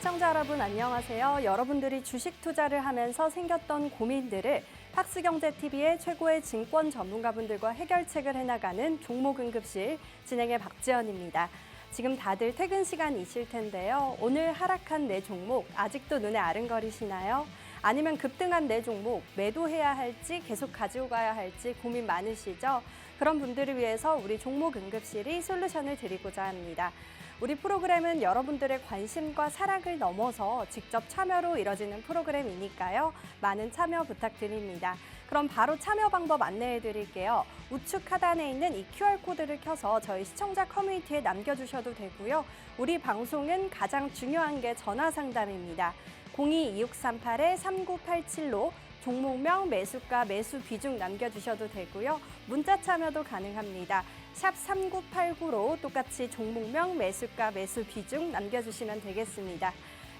시청자 여러분 안녕하세요. 여러분들이 주식 투자를 하면서 생겼던 고민들을 팍스경제TV의 최고의 증권 전문가분들과 해결책을 해나가는 종목응급실 진행의 박지연입니다. 지금 다들 퇴근 시간이실 텐데요. 오늘 하락한 네 종목 아직도 눈에 아른거리시나요? 아니면 급등한 네 종목 매도해야 할지 계속 가지고 가야 할지 고민 많으시죠? 그런 분들을 위해서 우리 종목응급실이 솔루션을 드리고자 합니다. 우리 프로그램은 여러분들의 관심과 사랑을 넘어서 직접 참여로 이뤄지는 프로그램이니까요. 많은 참여 부탁드립니다. 그럼 바로 참여 방법 안내해 드릴게요. 우측 하단에 있는 이 QR코드를 켜서 저희 시청자 커뮤니티에 남겨주셔도 되고요. 우리 방송은 가장 중요한 게 전화 상담입니다. 02-2638-3987로 종목명, 매수가, 매수 비중 남겨주셔도 되고요. 문자 참여도 가능합니다. 샵 3989로 똑같이 종목명, 매수가, 매수 비중 남겨주시면 되겠습니다.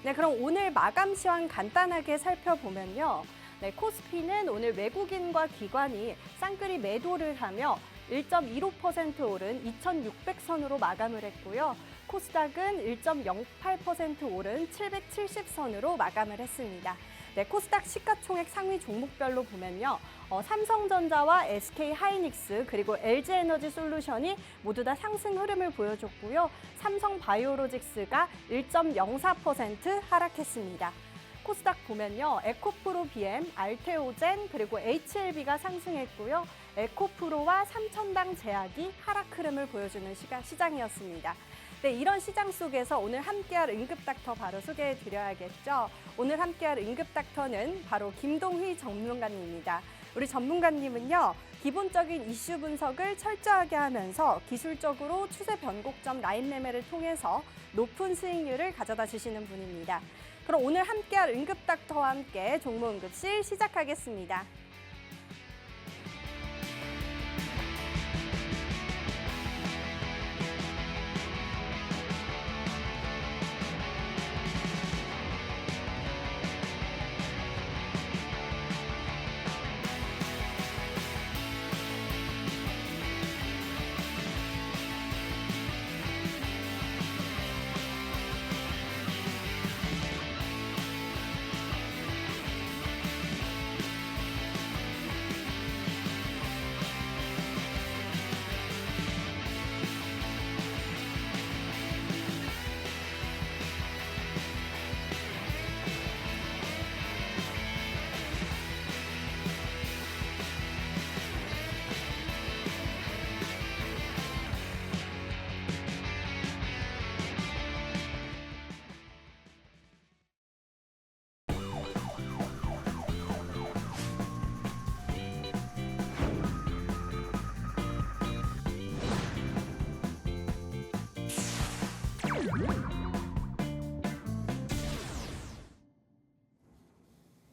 네, 그럼 오늘 마감 시황 간단하게 살펴보면요. 네, 코스피는 오늘 외국인과 기관이 쌍끌이 매도를 하며 1.25% 오른 2,600선으로 마감을 했고요. 코스닥은 1.08% 오른 770선으로 마감을 했습니다. 네, 코스닥 시가총액 상위 종목별로 보면요. 삼성전자와 SK하이닉스 그리고 LG에너지솔루션이 모두 다 상승 흐름을 보여줬고요. 삼성바이오로직스가 1.04% 하락했습니다. 코스닥 보면요. 에코프로-BM, 알테오젠 그리고 HLB가 상승했고요. 에코프로와 삼천당 제약이 하락 흐름을 보여주는 시장이었습니다. 네, 이런 시장 속에서 오늘 함께할 응급닥터 바로 소개해 드려야겠죠. 오늘 함께할 응급닥터는 바로 김동휘 전문가님입니다. 우리 전문가님은요, 기본적인 이슈 분석을 철저하게 하면서 기술적으로 추세 변곡점 라인 매매를 통해서 높은 수익률을 가져다 주시는 분입니다. 그럼 오늘 함께할 응급닥터와 함께 종목응급실 시작하겠습니다.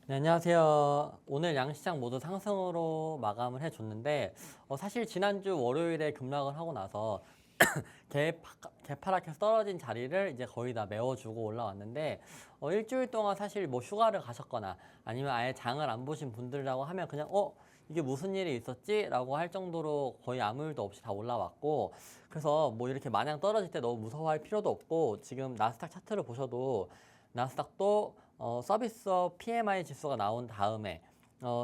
네, 안녕하세요. 오늘 양시장 모두 상승으로 마감을 해줬는데 사실 지난주 월요일에 급락을 하고 나서 개파락해서 떨어진 자리를 이제 거의 다 메워주고 올라왔는데 일주일 동안 사실 뭐 휴가를 가셨거나 아니면 아예 장을 안 보신 분들이라고 하면 그냥 이게 무슨 일이 있었지? 라고 할 정도로 거의 아무 일도 없이 다 올라왔고, 그래서 뭐 이렇게 마냥 떨어질 때 너무 무서워할 필요도 없고, 지금 나스닥 차트를 보셔도 나스닥도 서비스업 PMI 지수가 나온 다음에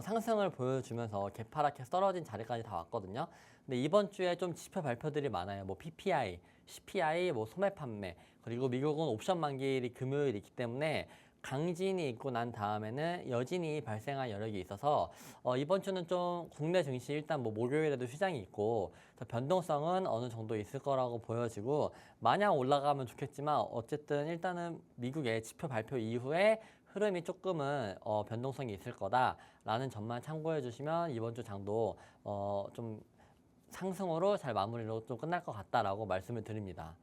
상승을 보여주면서 개파락해서 떨어진 자리까지 다 왔거든요. 근데 이번 주에 좀 지표 발표들이 많아요. 뭐 PPI, CPI, 뭐 소매 판매, 그리고 미국은 옵션 만기일이 금요일이 있기 때문에 강진이 있고 난 다음에는 여진이 발생할 여력이 있어서 이번 주는 좀 국내 증시 일단 뭐 목요일에도 시장이 있고 변동성은 어느 정도 있을 거라고 보여지고, 마냥 올라가면 좋겠지만 어쨌든 일단은 미국의 지표 발표 이후에 흐름이 조금은 변동성이 있을 거다라는 점만 참고해 주시면 이번 주 장도 좀 상승으로 잘 마무리로 좀 끝날 것 같다라고 말씀을 드립니다.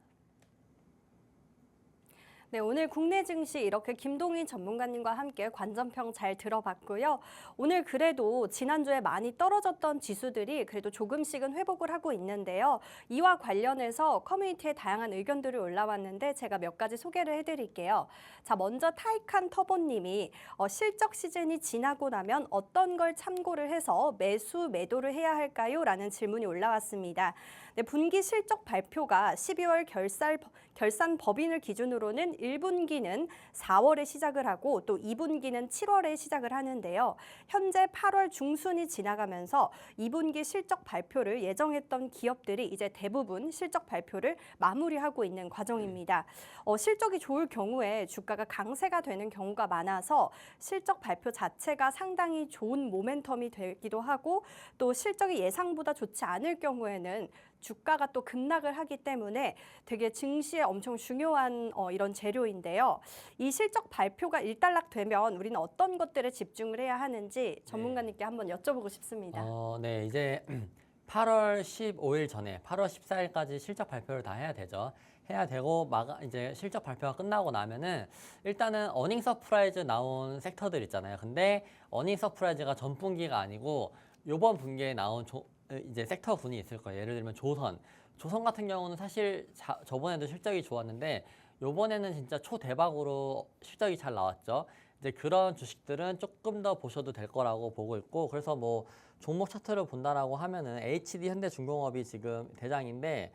네, 오늘 국내 증시 이렇게 김동희 전문가님과 함께 관전평 잘 들어봤고요. 오늘 그래도 지난주에 많이 떨어졌던 지수들이 그래도 조금씩은 회복을 하고 있는데요. 이와 관련해서 커뮤니티에 다양한 의견들이 올라왔는데 제가 몇 가지 소개를 해드릴게요. 자, 먼저 타이칸 터보님이 실적 시즌이 지나고 나면 어떤 걸 참고를 해서 매도를 해야 할까요? 라는 질문이 올라왔습니다. 네, 분기 실적 발표가 12월 결산 법인을 기준으로는 1분기는 4월에 시작을 하고 또 2분기는 7월에 시작을 하는데요. 현재 8월 중순이 지나가면서 2분기 실적 발표를 예정했던 기업들이 이제 대부분 실적 발표를 마무리하고 있는 과정입니다. 실적이 좋을 경우에 주가가 강세가 되는 경우가 많아서 실적 발표 자체가 상당히 좋은 모멘텀이 되기도 하고 또 실적이 예상보다 좋지 않을 경우에는 주가가 또 급락을 하기 때문에 되게 증시에 엄청 중요한 이런 재료인데요. 이 실적 발표가 일단락되면 우리는 어떤 것들에 집중을 해야 하는지 전문가님께 한번 여쭤보고 싶습니다. 네, 이제 8월 15일 전에 8월 14일까지 실적 발표를 다 해야 되죠. 해야 되고 이제 실적 발표가 끝나고 나면은 일단은 어닝 서프라이즈 나온 섹터들 있잖아요. 근데 어닝 서프라이즈가 전분기가 아니고 요번 분기에 나온 이제 섹터군이 있을 거예요. 예를 들면 조선 같은 경우는 사실 저번에도 실적이 좋았는데 요번에는 진짜 초대박으로 실적이 잘 나왔죠. 이제 그런 주식들은 조금 더 보셔도 될 거라고 보고 있고, 그래서 뭐 종목 차트를 본다라고 하면은 HD 현대중공업이 지금 대장인데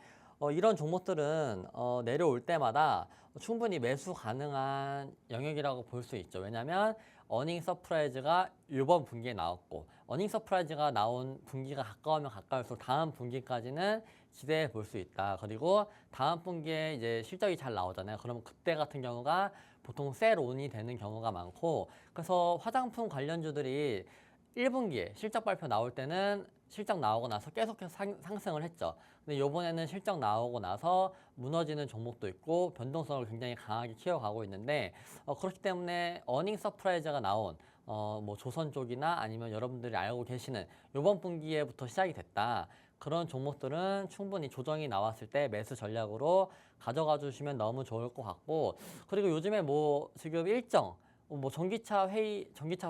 이런 종목들은 내려올 때마다 충분히 매수 가능한 영역이라고 볼 수 있죠. 왜냐하면 어닝 서프라이즈가 이번 분기에 나왔고, 어닝 서프라이즈가 나온 분기가 가까우면 가까울수록 다음 분기까지는 기대해 볼 수 있다. 그리고 다음 분기에 이제 실적이 잘 나오잖아요. 그러면 그때 같은 경우가 보통 셀온이 되는 경우가 많고, 그래서 화장품 관련주들이 1분기에 실적 발표 나올 때는 실적 나오고 나서 계속해서 상승을 했죠. 근데 이번에는 실적 나오고 나서 무너지는 종목도 있고 변동성을 굉장히 강하게 키워가고 있는데 그렇기 때문에 어닝 서프라이즈가 나온 뭐 조선 쪽이나 아니면 여러분들이 알고 계시는 이번 분기에부터 시작이 됐다. 그런 종목들은 충분히 조정이 나왔을 때 매수 전략으로 가져가 주시면 너무 좋을 것 같고, 그리고 요즘에 뭐 지금 일정 뭐 전기차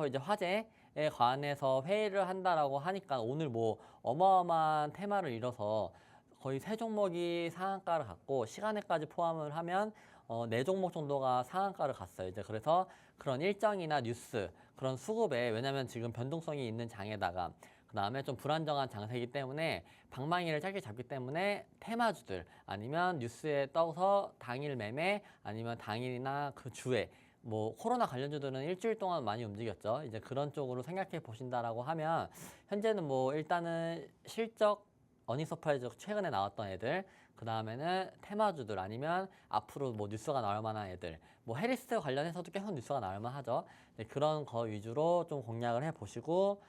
이제 화재에 관해서 회의를 한다라고 하니까 오늘 뭐 어마어마한 테마를 이뤄서 거의 3종목이 상한가를 갔고, 시간에까지 포함을 하면 4종목 정도가 상한가를 갔어요. 이제 그래서 그런 일정이나 뉴스, 그런 수급에, 왜냐면 지금 변동성이 있는 장에다가 그 다음에 좀 불안정한 장세이기 때문에 방망이를 짧게 잡기 때문에 테마주들 아니면 뉴스에 떠서 당일 매매 아니면 당일이나 그 주에 뭐 코로나 관련주들은 일주일 동안 많이 움직였죠. 이제 그런 쪽으로 생각해 보신다라고 하면 현재는 뭐 일단은 실적 어닝 서프라이즈 최근에 나왔던 애들, 그 다음에는 테마주들 아니면 앞으로 뭐 뉴스가 나올 만한 애들, 뭐 해리스 관련해서도 계속 뉴스가 나올 만하죠. 그런 거 위주로 좀 공략을 해 보시고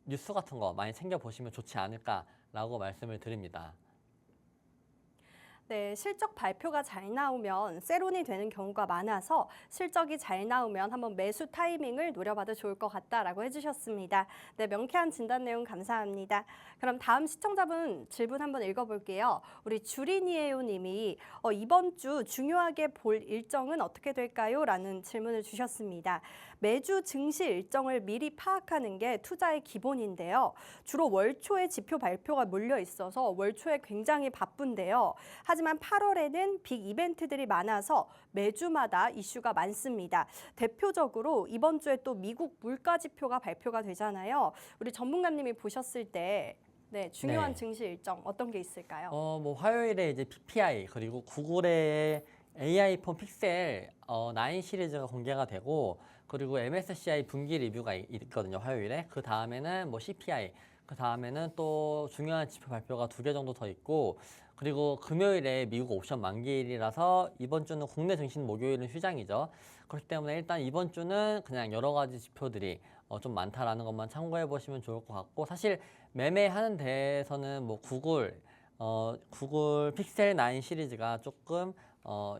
뉴스 같은 거 많이 챙겨 보시면 좋지 않을까라고 말씀을 드립니다. 네, 실적 발표가 잘 나오면 세론이 되는 경우가 많아서 실적이 잘 나오면 한번 매수 타이밍을 노려봐도 좋을 것 같다라고 해주셨습니다. 네, 명쾌한 진단 내용 감사합니다. 그럼 다음 시청자분 질문 한번 읽어볼게요. 우리 주리니에요 님이 이번 주 중요하게 볼 일정은 어떻게 될까요? 라는 질문을 주셨습니다. 매주 증시 일정을 미리 파악하는 게 투자의 기본인데요. 주로 월초에 지표 발표가 몰려 있어서 월초에 굉장히 바쁜데요. 하지만 8월에는 빅 이벤트들이 많아서 매주마다 이슈가 많습니다. 대표적으로 이번 주에 또 미국 물가 지표가 발표가 되잖아요. 우리 전문가님이 보셨을 때 중요한 네. 증시 일정 어떤 게 있을까요? 뭐 화요일에 이제 PPI 그리고 구글의 AI 폰 픽셀 9 시리즈가 공개가 되고, 그리고 MSCI 분기 리뷰가 있거든요, 화요일에. 그 다음에는 뭐 CPI, 그 다음에는 또 중요한 지표 발표가 2개 정도 더 있고, 그리고 금요일에 미국 옵션 만기일이라서 이번 주는 국내 증시는 목요일은 휴장이죠. 그렇기 때문에 일단 이번 주는 그냥 여러 가지 지표들이 좀 많다라는 것만 참고해 보시면 좋을 것 같고, 사실 매매하는 데에서는 뭐 구글 픽셀 9 시리즈가 조금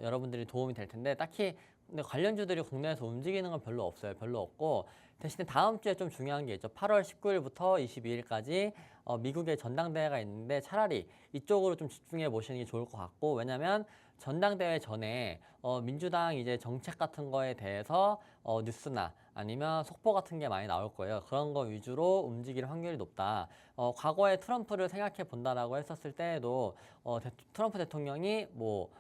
여러분들이 도움이 될 텐데, 딱히 근데 관련주들이 국내에서 움직이는 건 별로 없어요. 별로 없고, 대신에 다음 주에 좀 중요한 게 있죠. 8월 19일부터 22일까지 미국의 전당대회가 있는데 차라리 이쪽으로 좀 집중해 보시는 게 좋을 것 같고, 왜냐면 전당대회 전에 민주당 이제 정책 같은 거에 대해서 뉴스나 아니면 속보 같은 게 많이 나올 거예요. 그런 거 위주로 움직일 확률이 높다. 과거에 트럼프를 생각해 본다라고 했었을 때에도 트럼프 대통령이 뭐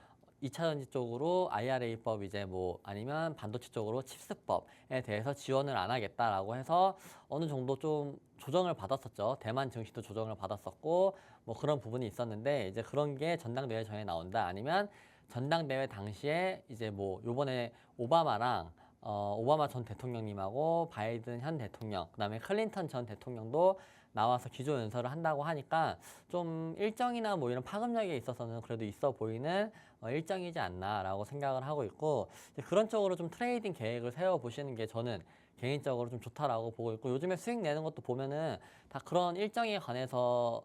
2차전지 쪽으로 IRA법 이제 뭐 아니면 반도체 쪽으로 칩스법에 대해서 지원을 안 하겠다라고 해서 어느 정도 좀 조정을 받았었죠. 대만 증시도 조정을 받았었고 뭐 그런 부분이 있었는데 이제 그런 게 전당대회 전에 나온다. 아니면 전당대회 당시에 이제 뭐 요번에 오바마 전 대통령님하고 바이든 현 대통령, 그다음에 클린턴 전 대통령도 나와서 기조연설을 한다고 하니까 좀 일정이나 뭐 이런 파급력에 있어서는 그래도 있어 보이는 일정이지 않나라고 생각을 하고 있고 이제 그런 쪽으로 좀 트레이딩 계획을 세워보시는 게 저는 개인적으로 좀 좋다라고 보고 있고 요즘에 수익 내는 것도 보면은 다 그런 일정에 관해서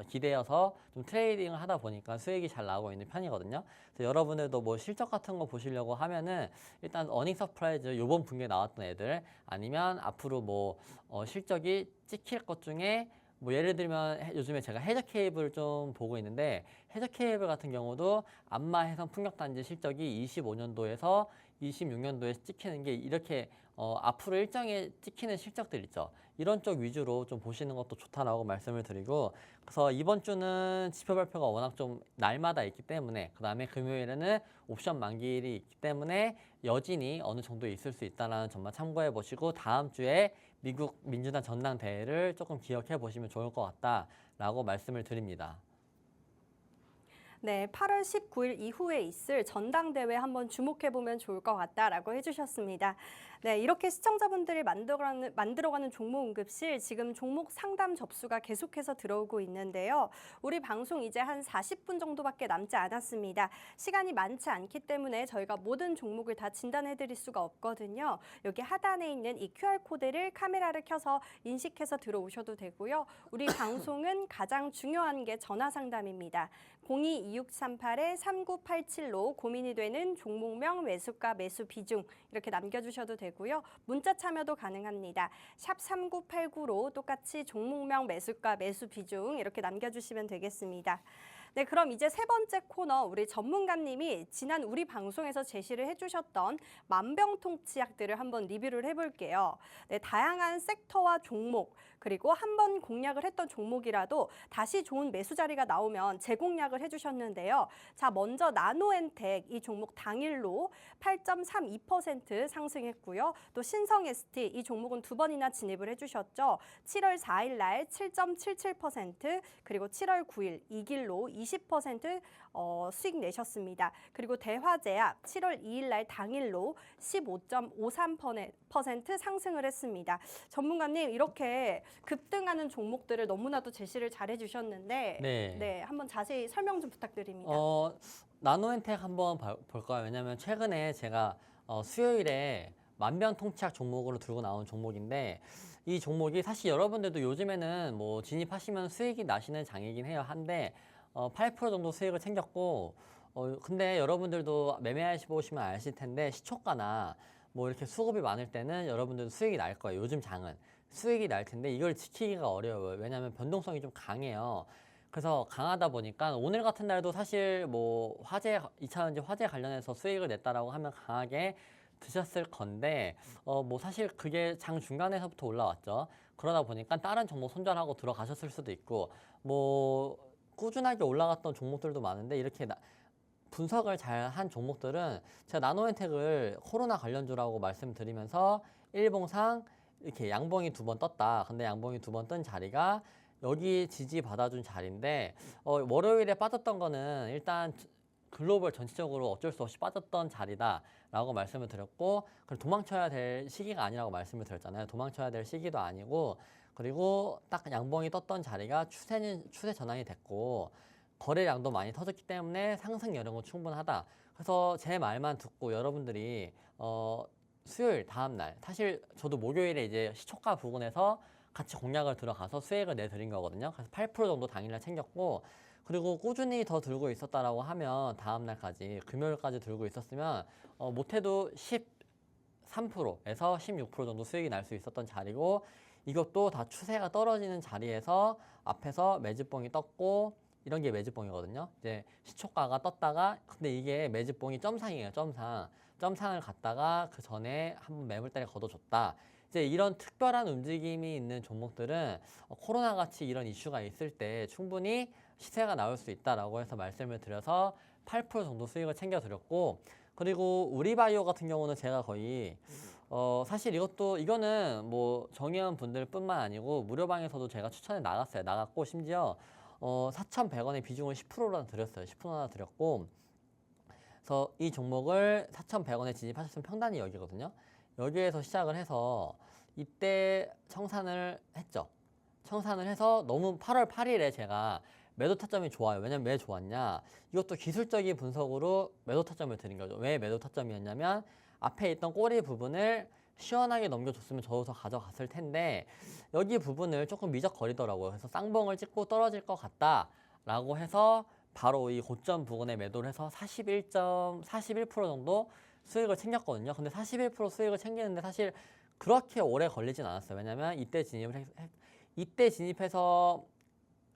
기대어서 좀 트레이딩을 하다 보니까 수익이 잘 나오고 있는 편이거든요. 그래서 여러분들도 뭐 실적 같은 거 보시려고 하면은 일단 어닝 서프라이즈 요번 분기에 나왔던 애들 아니면 앞으로 뭐 실적이 찍힐 것 중에 뭐 예를 들면 요즘에 제가 해저 케이블 좀 보고 있는데 해저 케이블 같은 경우도 안마 해상 풍력단지 실적이 25년도에서 26년도에 찍히는 게 이렇게 앞으로 일정에 찍히는 실적들 있죠. 이런 쪽 위주로 좀 보시는 것도 좋다라고 말씀을 드리고 그래서 이번 주는 지표 발표가 워낙 좀 날마다 있기 때문에 그 다음에 금요일에는 옵션 만기일이 있기 때문에 여진이 어느 정도 있을 수 있다는 점만 참고해 보시고 다음 주에 미국 민주당 전당대회를 조금 기억해 보시면 좋을 것 같다라고 말씀을 드립니다. 네, 8월 19일 이후에 있을 전당대회 한번 주목해보면 좋을 것 같다라고 해주셨습니다. 네, 이렇게 시청자분들이 만들어가는 종목 응급실 지금 종목 상담 접수가 계속해서 들어오고 있는데요. 우리 방송 이제 한 40분 정도밖에 남지 않았습니다. 시간이 많지 않기 때문에 저희가 모든 종목을 다 진단해드릴 수가 없거든요. 여기 하단에 있는 이 QR코드를 카메라를 켜서 인식해서 들어오셔도 되고요. 우리 방송은 가장 중요한 게 전화 상담입니다. 02-2638-3987로 고민이 되는 종목명, 매수가, 매수 비중 이렇게 남겨주셔도 되고요. 문자 참여도 가능합니다. 샵 3989로 똑같이 종목명, 매수가, 매수 비중 이렇게 남겨주시면 되겠습니다. 네, 그럼 이제 세 번째 코너 우리 전문가님이 지난 우리 방송에서 제시를 해주셨던 만병통치약들을 한번 리뷰를 해볼게요. 네, 다양한 섹터와 종목 그리고 한 번 공략을 했던 종목이라도 다시 좋은 매수 자리가 나오면 재공략을 해주셨는데요. 자, 먼저 나노엔텍 이 종목 당일로 8.32% 상승했고요. 또 신성ST 이 종목은 두 번이나 진입을 해주셨죠. 7월 4일 날 7.77% 그리고 7월 9일 이 길로 20% 수익 내셨습니다. 그리고 대화제약 7월 2일 날 당일로 15.53% 상승을 했습니다. 전문가님 이렇게 급등하는 종목들을 너무나도 제시를 잘 해주셨는데 네, 한번 자세히 설명 좀 부탁드립니다. 나노엔텍 한번 볼까요? 왜냐하면 최근에 제가 수요일에 만병통치약 종목으로 들고 나온 종목인데 이 종목이 사실 여러분들도 요즘에는 뭐 진입하시면 수익이 나시는 장이긴 해요. 한데 8% 정도 수익을 챙겼고 근데 여러분들도 매매하시보시면 아실 텐데 시초가나 뭐 이렇게 수급이 많을 때는 여러분들도 수익이 날 거예요. 요즘 장은 수익이 날 텐데 이걸 지키기가 어려워요. 왜냐하면 변동성이 좀 강해요. 그래서 강하다 보니까 오늘 같은 날도 사실 뭐 화재 2차전지 화재 관련해서 수익을 냈다라고 하면 강하게 드셨을 건데 뭐 사실 그게 장 중간에서부터 올라왔죠. 그러다 보니까 다른 종목 손절하고 들어가셨을 수도 있고 뭐 꾸준하게 올라갔던 종목들도 많은데 이렇게 분석을 잘 한 종목들은 제가 나노엔텍을 코로나 관련주라고 말씀드리면서 일봉상 이렇게 양봉이 두 번 떴다. 근데 양봉이 두 번 뜬 자리가 여기 지지 받아준 자리인데 월요일에 빠졌던 거는 일단 글로벌 전체적으로 어쩔 수 없이 빠졌던 자리다라고 말씀을 드렸고 그럼 도망쳐야 될 시기가 아니라고 말씀을 드렸잖아요. 도망쳐야 될 시기도 아니고 그리고 딱 양봉이 떴던 자리가 추세 전환이 됐고 거래량도 많이 터졌기 때문에 상승 여력은 충분하다. 그래서 제 말만 듣고 여러분들이 수요일 다음날 사실 저도 목요일에 이제 시초가 부근에서 같이 공략을 들어가서 수익을 내드린 거거든요. 그래서 8% 정도 당일날 챙겼고 그리고 꾸준히 더 들고 있었다라고 하면 다음날까지 금요일까지 들고 있었으면 못해도 13%에서 16% 정도 수익이 날 수 있었던 자리고 이것도 다 추세가 떨어지는 자리에서 앞에서 매집봉이 떴고 이런 게 매집봉이거든요. 이제 시초가가 떴다가 근데 이게 매집봉이 점상이에요. 점상을 갔다가 그 전에 한번 매물대를 걷어줬다. 이제 이런 특별한 움직임이 있는 종목들은 코로나 같이 이런 이슈가 있을 때 충분히 시세가 나올 수 있다라고 해서 말씀을 드려서 8% 정도 수익을 챙겨드렸고, 그리고 우리바이오 같은 경우는 제가 거의 사실 이거는 뭐 정의원 분들뿐만 아니고 무료방에서도 제가 추천에 나갔고 심지어 4,100원의 비중을 10%나 드렸어요. 10%나 드렸고, 그래서 이 종목을 4,100원에 진입하셨으면 평단이 여기거든요. 여기에서 시작을 해서 이때 청산을 했죠. 청산을 해서 너무 8월 8일에 제가 매도 타점이 좋아요. 왜냐면 왜 좋았냐? 이것도 기술적인 분석으로 매도 타점을 드린 거죠. 왜 매도 타점이었냐면 앞에 있던 꼬리 부분을 시원하게 넘겨줬으면 저기서 가져갔을 텐데 여기 부분을 조금 미적거리더라고요. 그래서 쌍봉을 찍고 떨어질 것 같다라고 해서 바로 이 고점 부근에 매도를 해서 41% 정도 수익을 챙겼거든요. 근데 41% 수익을 챙기는데 사실 그렇게 오래 걸리진 않았어요. 왜냐면 이때 진입해서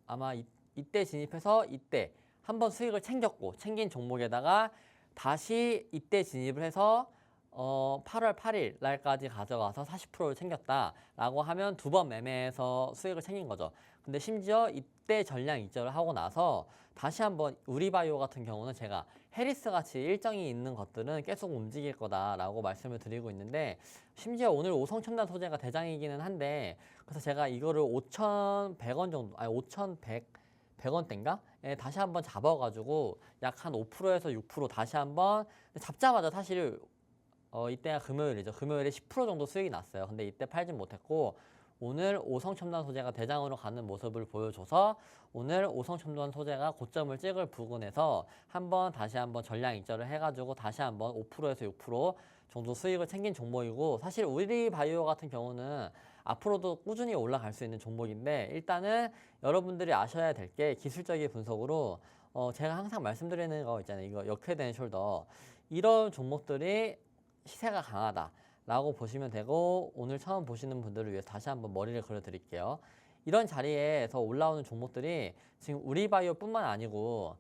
아마 이때 진입해서 이때 한번 수익을 챙겼고 챙긴 종목에다가 다시 이때 진입을 해서 8월 8일 날까지 가져가서 40%를 챙겼다라고 하면 두 번 매매해서 수익을 챙긴 거죠. 근데 심지어 이때 전량 이절을 하고 나서 다시 한번 우리바이오 같은 경우는 제가 해리스 같이 일정이 있는 것들은 계속 움직일 거다라고 말씀을 드리고 있는데 심지어 오늘 오성첨단 소재가 대장이기는 한데 그래서 제가 이거를 5,100원 정도, 아니 5,100원대인가? 예, 다시 한번 잡아가지고 약 한 5%에서 6% 다시 한번 잡자마자 사실 이때가 금요일이죠. 금요일에 10% 정도 수익이 났어요. 근데 이때 팔진 못했고 오늘 오성첨단 소재가 대장으로 가는 모습을 보여줘서 오늘 오성첨단 소재가 고점을 찍을 부근에서 다시 한번 전량 익절을 해가지고 다시 한번 5%에서 6% 정도 수익을 챙긴 종목이고 사실 우리바이오 같은 경우는 앞으로도 꾸준히 올라갈 수 있는 종목인데 일단은 여러분들이 아셔야 될 게 기술적인 분석으로 제가 항상 말씀드리는 거 있잖아요. 이거 역회된 숄더 이런 종목들이 시세가 강하다라고 보시면 되고 오늘 처음 보시는 분들을 위해서 다시 한번 머리를 그려드릴게요. 이런 자리에서 올라오는 종목들이 지금 우리바이오뿐만 아니고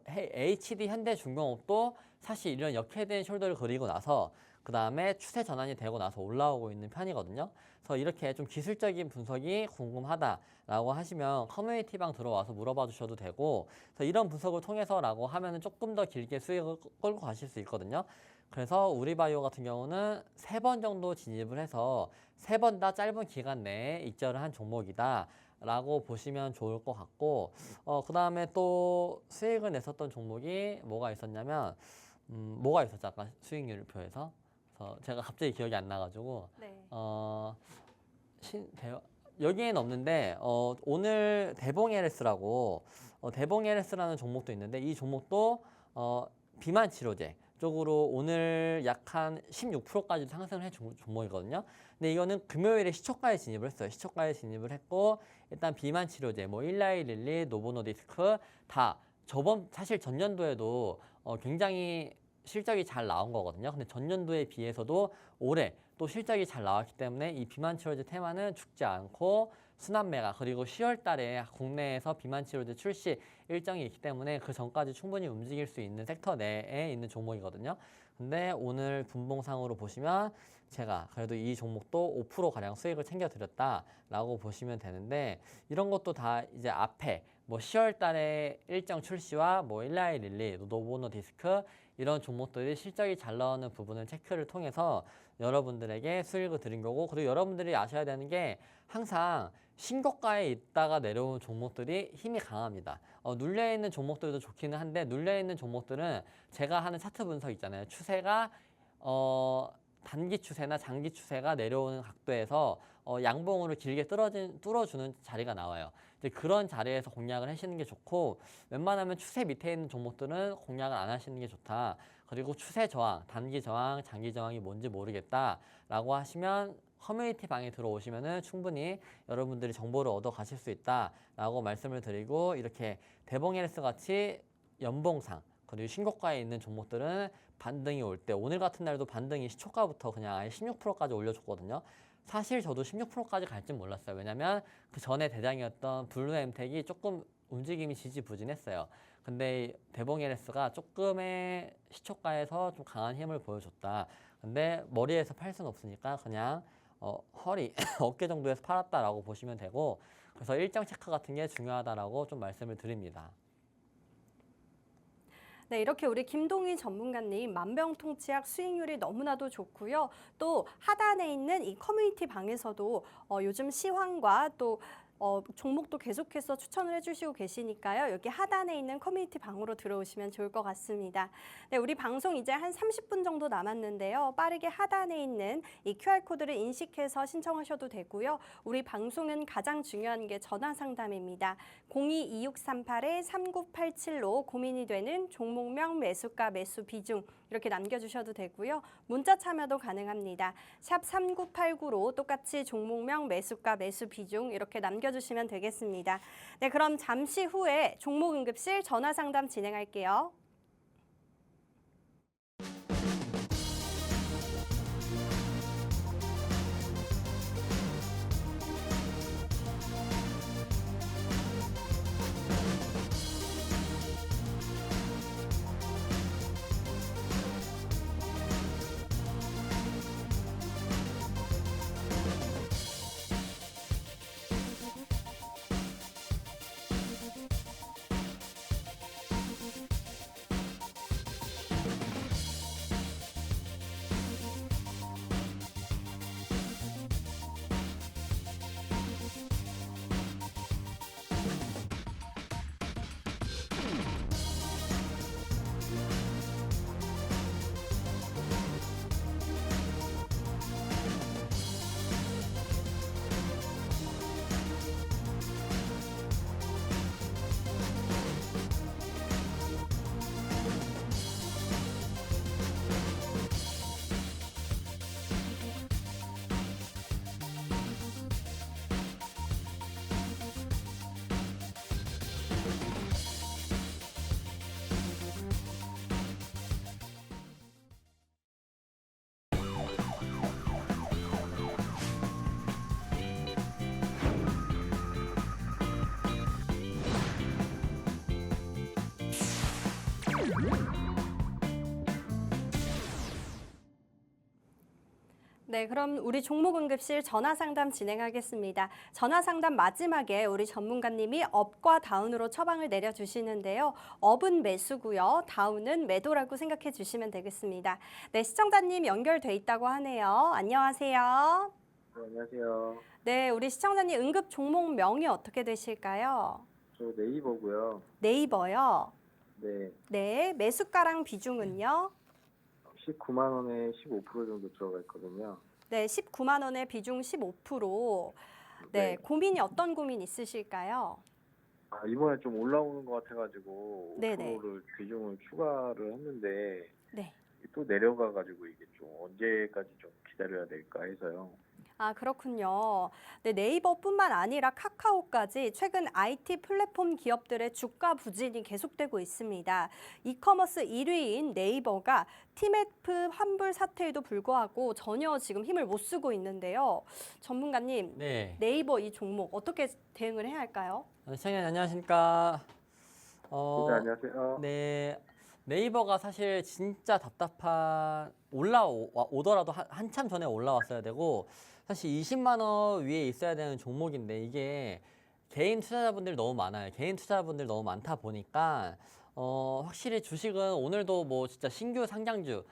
HD 현대중공업도 사실 이런 역회된 숄더를 그리고 나서 그 다음에 추세 전환이 되고 나서 올라오고 있는 편이거든요. 그래서 이렇게 좀 기술적인 분석이 궁금하다라고 하시면 커뮤니티방 들어와서 물어봐 주셔도 되고 그래서 이런 분석을 통해서라고 하면은 조금 더 길게 수익을 끌고 가실 수 있거든요. 그래서 우리바이오 같은 경우는 3번 정도 진입을 해서 3번 다 짧은 기간 내에 익절을 한 종목이다 라고 보시면 좋을 것 같고 그 다음에 또 수익을 냈었던 종목이 뭐가 있었냐면 뭐가 있었죠 아까 수익률표에서 그래서 제가 갑자기 기억이 안 나가지고 네. 여기에는 없는데 오늘 대봉LS라고 대봉LS라는 종목도 있는데 이 종목도 비만 치료제 쪽으로 오늘 약 한 16%까지 상승을 한 종목이거든요. 근데 이거는 금요일에 시초가에 진입을 했어요. 시초가에 진입을 했고 일단 비만 치료제 뭐 일라이릴리, 노보노디스크 다 사실 전년도에도 굉장히 실적이 잘 나온 거거든요. 근데 전년도에 비해서도 올해 또 실적이 잘 나왔기 때문에 이 비만 치료제 테마는 죽지 않고 순환매가 그리고 10월 달에 국내에서 비만 치료제 출시 일정이 있기 때문에 그 전까지 충분히 움직일 수 있는 섹터 내에 있는 종목이거든요. 근데 오늘 분봉상으로 보시면 제가 그래도 이 종목도 5%가량 수익을 챙겨드렸다라고 보시면 되는데 이런 것도 다 이제 앞에 뭐 10월 달에 일정 출시와 뭐 일라이릴리, 노보노디스크 이런 종목들이 실적이 잘 나오는 부분을 체크를 통해서 여러분들에게 수익을 드린 거고 그리고 여러분들이 아셔야 되는 게 항상 신고가에 있다가 내려온 종목들이 힘이 강합니다. 눌려있는 종목들도 좋기는 한데 눌려있는 종목들은 제가 하는 차트 분석 있잖아요. 추세가 단기 추세나 장기 추세가 내려오는 각도에서 양봉으로 길게 뚫어주는 자리가 나와요. 이제 그런 자리에서 공략을 하시는 게 좋고 웬만하면 추세 밑에 있는 종목들은 공략을 안 하시는 게 좋다. 그리고 추세 저항, 단기 저항, 장기 저항이 뭔지 모르겠다라고 하시면 커뮤니티 방에 들어오시면은 충분히 여러분들이 정보를 얻어 가실 수 있다라고 말씀을 드리고 이렇게 대봉LS 같이 연봉상 그리고 신고가에 있는 종목들은 반등이 올 때 오늘 같은 날도 반등이 시초가부터 그냥 아예 16%까지 올려줬거든요. 사실 저도 16%까지 갈진 몰랐어요. 왜냐면 그 전에 대장이었던 블루엠텍이 조금 움직임이 지지부진했어요. 근데 대봉LS가 조금의 시초가에서 좀 강한 힘을 보여줬다. 근데 머리에서 팔 수는 없으니까 그냥 허리, 어깨 정도에서 팔았다라고 보시면 되고 그래서 일정 체크 같은 게 중요하다라고 좀 말씀을 드립니다. 네, 이렇게 우리 김동희 전문가님 만병통치약 수익률이 너무나도 좋고요. 또 하단에 있는 이 커뮤니티 방에서도 요즘 시황과 또 종목도 계속해서 추천을 해주시고 계시니까요. 여기 하단에 있는 커뮤니티 방으로 들어오시면 좋을 것 같습니다. 네, 우리 방송 이제 한 30분 정도 남았는데요. 빠르게 하단에 있는 이 QR코드를 인식해서 신청하셔도 되고요. 우리 방송은 가장 중요한 게 전화 상담입니다. 02-2638-3987로 고민이 되는 종목명, 매수가, 매수 비중 이렇게 남겨주셔도 되고요. 문자 참여도 가능합니다. 샵 3989로 똑같이 종목명, 매수가, 매수 비중 이렇게 남겨주시면 되겠습니다. 네, 그럼 잠시 후에 종목응급실 전화 상담 진행할게요. 네, 그럼 우리 종목응급실 전화상담 진행하겠습니다. 전화상담 마지막에 우리 전문가님이 업과 다운으로 처방을 내려주시는데요. 업은 매수고요. 다운은 매도라고 생각해 주시면 되겠습니다. 네, 시청자님 연결돼 있다고 하네요. 안녕하세요. 네, 안녕하세요. 네, 우리 시청자님 응급 종목명이 어떻게 되실까요? 저 네이버고요. 네이버요. 네, 네, 매수가랑 비중은요? 19만 원에 15% 정도 들어가 있거든요. 네, 19만 원에 비중 15%. 네, 고민이 어떤 고민 있으실까요? 이번에 좀 올라오는 것 같아가지고 네네. 5%를 비중을 추가를 했는데 네. 또 내려가가지고 이게 좀 언제까지 좀 기다려야 될까 해서요. 아, 그렇군요. 네, 네이버뿐만 아니라 카카오까지 최근 IT 플랫폼 기업들의 주가 부진이 계속되고 있습니다. 이커머스 1위인 네이버가 티맵프 환불 사태에도 불구하고 전혀 지금 힘을 못 쓰고 있는데요. 전문가님, 네. 네이버 이 종목 어떻게 대응을 해야 할까요? 시청자 안녕하십니까? 네, 안녕하세요. 네. 네이버가 사실 진짜 오더라도 한참 전에 올라왔어야 되고 사실 20만 원 위에 있어야 되는 종목인데 이게 개인 투자자분들 너무 많아요. 개인 투자자분들 너무 많다 보니까 확실히 주식은 오늘도 뭐 진짜 신규 상장주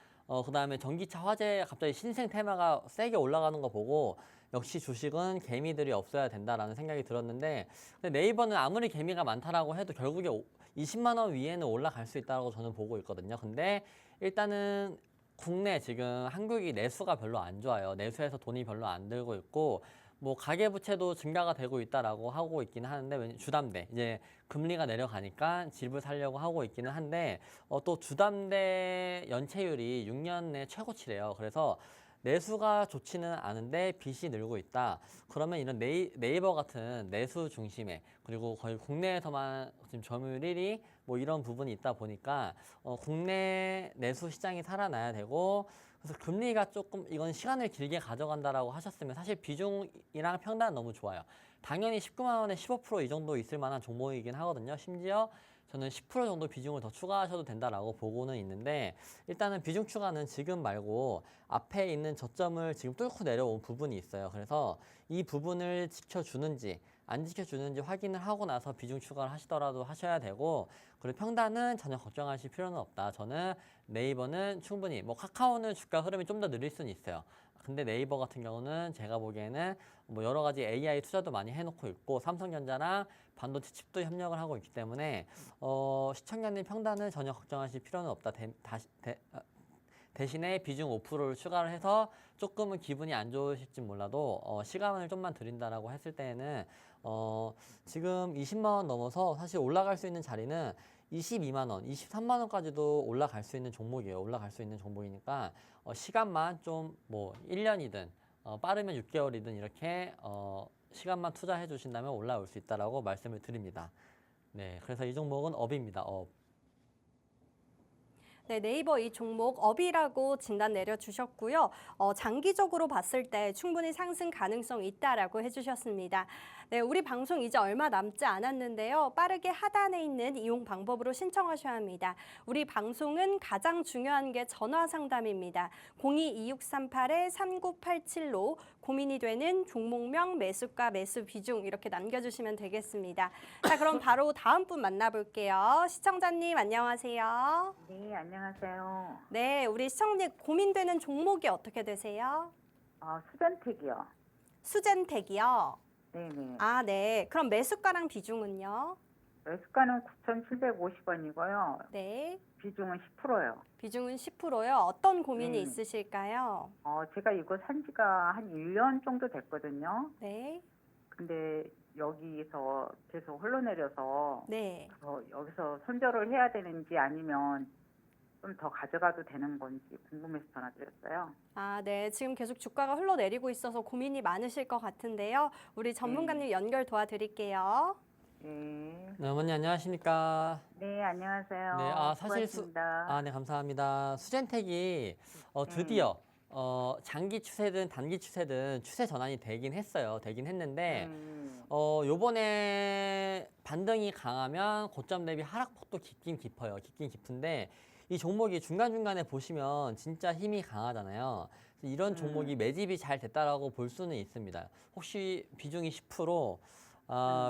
그다음에 전기차 화재 갑자기 신생 테마가 세게 올라가는 거 보고 역시 주식은 개미들이 없어야 된다라는 생각이 들었는데 근데 네이버는 아무리 개미가 많다라고 해도 결국에 20만 원 위에는 올라갈 수 있다고 저는 보고 있거든요. 근데 일단은 국내 지금 한국이 내수가 별로 안 좋아요. 내수에서 돈이 별로 안 들고 있고 뭐 가계부채도 증가가 되고 있다라고 하고 있기는 하는데 주담대 이제 금리가 내려가니까 집을 사려고 하고 있기는 한데 또 주담대 연체율이 6년 내 최고치래요. 그래서 내수가 좋지는 않은데 빚이 늘고 있다. 그러면 이런 네이버 같은 내수 중심의 그리고 거의 국내에서만 지금 점유율 1위 뭐 이런 부분이 있다 보니까 국내 내수 시장이 살아나야 되고 그래서 금리가 조금 이건 시간을 길게 가져간다라고 하셨으면 사실 비중이랑 평단은 너무 좋아요. 당연히 19만 원에 15%이 정도 있을 만한 종목이긴 하거든요. 심지어 저는 10% 정도 비중을 더 추가하셔도 된다라고 보고는 있는데 일단은 비중 추가는 지금 말고 앞에 있는 저점을 지금 뚫고 내려온 부분이 있어요. 그래서 이 부분을 지켜주는지 안 지켜주는지 확인을 하고 나서 비중 추가를 하시더라도 하셔야 되고, 그리고 평단은 전혀 걱정하실 필요는 없다. 저는 네이버는 충분히, 뭐 카카오는 주가 흐름이 좀 더 느릴 수는 있어요. 근데 네이버 같은 경우는 제가 보기에는 뭐 여러 가지 AI 투자도 많이 해놓고 있고, 삼성전자랑 반도체 칩도 협력을 하고 있기 때문에 시청자님 평단은 전혀 걱정하실 필요는 없다. 대신에 비중 5%를 추가를 해서 조금은 기분이 안 좋으실지 몰라도 시간을 좀만 드린다라고 했을 때에는 지금 20만 원 넘어서 사실 올라갈 수 있는 자리는 22만 원, 23만 원까지도 올라갈 수 있는 종목이에요. 올라갈 수 있는 종목이니까 시간만 좀 뭐 1년이든 빠르면 6개월이든 이렇게 시간만 투자해 주신다면 올라올 수 있다라고 말씀을 드립니다. 네, 그래서 이 종목은 업입니다. 업. 네, 네이버 이 종목 업이라고 진단 내려주셨고요. 장기적으로 봤을 때 충분히 상승 가능성이 있다라고 해주셨습니다. 네, 우리 방송 이제 얼마 남지 않았는데요. 빠르게 하단에 있는 이용 방법으로 신청하셔야 합니다. 우리 방송은 가장 중요한 게 전화 상담입니다. 02-2638-3987로 고민이 되는 종목명, 매수가, 매수 비중 이렇게 남겨주시면 되겠습니다. 자, 그럼 바로 다음 분 만나볼게요. 시청자님 안녕하세요. 네, 안녕하세요. 네, 우리 시청자님 고민되는 종목이 어떻게 되세요? 수전택이요. 수젠텍이요. 네네. 아, 네. 그럼 매수가랑 비중은요? 매수가는 9,750원이고요. 네. 비중은 10%요. 비중은 10%요. 어떤 고민이 네. 있으실까요? 제가 이거 산 지가 한 1년 정도 됐거든요. 네. 근데 여기서 계속 흘러내려서 네. 여기서 손절을 해야 되는지 아니면 좀 더 가져가도 되는 건지 궁금해서 전화드렸어요. 아, 네. 지금 계속 주가가 흘러내리고 있어서 고민이 많으실 것 같은데요. 우리 전문가님 연결 도와드릴게요. 네. 네, 어머니 안녕하십니까? 네, 안녕하세요. 네, 사실 수고하셨습니다. 네, 감사합니다. 수젠텍이 드디어 장기 추세든 단기 추세든 추세 전환이 되긴 했어요. 되긴 했는데 요번에 반등이 강하면 고점 대비 하락폭도 깊긴 깊어요. 깊긴 깊은데 이 종목이 중간중간에 보시면 진짜 힘이 강하잖아요. 그래서 이런 종목이 매집이 잘 됐다라고 볼 수는 있습니다. 혹시 비중이 10%,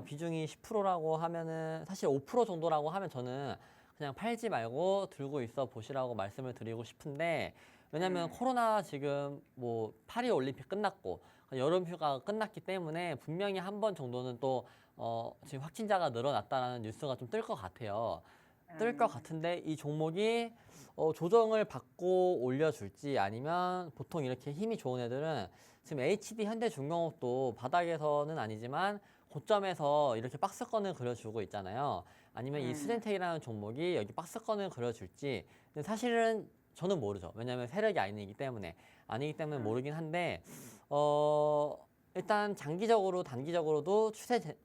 비중이 10%라고 하면은 사실 5% 정도라고 하면 저는 그냥 팔지 말고 들고 있어 보시라고 말씀을 드리고 싶은데, 왜냐면 코로나 지금 뭐 파리 올림픽 끝났고 여름 휴가가 끝났기 때문에 분명히 한 번 정도는 또 지금 확진자가 늘어났다라는 뉴스가 좀 뜰 것 같아요. 뜰 것 같은데 이 종목이 조정을 받고 올려줄지, 아니면 보통 이렇게 힘이 좋은 애들은 지금 HD 현대중공업도 바닥에서는 아니지만 고점에서 이렇게 박스권을 그려주고 있잖아요. 아니면 이 수젠텍이라는 종목이 여기 박스권을 그려줄지, 근데 사실은 저는 모르죠. 왜냐하면 세력이 아니기 때문에 모르긴 한데 일단 장기적으로 단기적으로도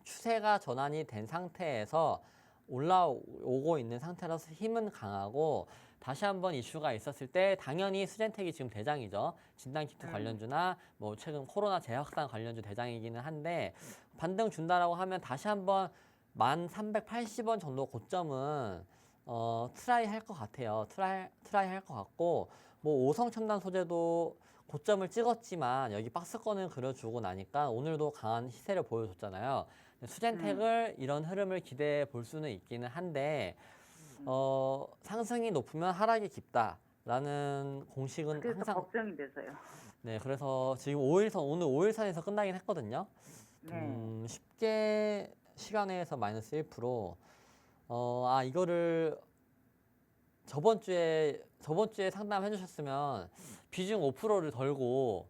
추세가 전환이 된 상태에서 올라오고 있는 상태라서 힘은 강하고, 다시 한번 이슈가 있었을 때 당연히 수젠텍이 지금 대장이죠. 진단키트 관련주나 뭐 최근 코로나 재확산 관련주 대장이기는 한데, 반등 준다라고 하면 다시 한번 1380원 정도 고점은 트라이 할 것 같아요. 트라이 할 것 같고, 뭐 오성첨단 소재도 고점을 찍었지만 여기 박스권을 그려주고 나니까 오늘도 강한 시세를 보여줬잖아요. 수젠텍을 이런 흐름을 기대해 볼 수는 있기는 한데 상승이 높으면 하락이 깊다라는 공식은 그래서 항상 걱정이 돼서요. 네, 그래서 지금 5일선 오늘 5일선에서 끝나긴 했거든요. 네. 쉽게 시간 내에서 마이너스 1%. 이거를 저번 주에 상담해 주셨으면 비중 5%를 덜고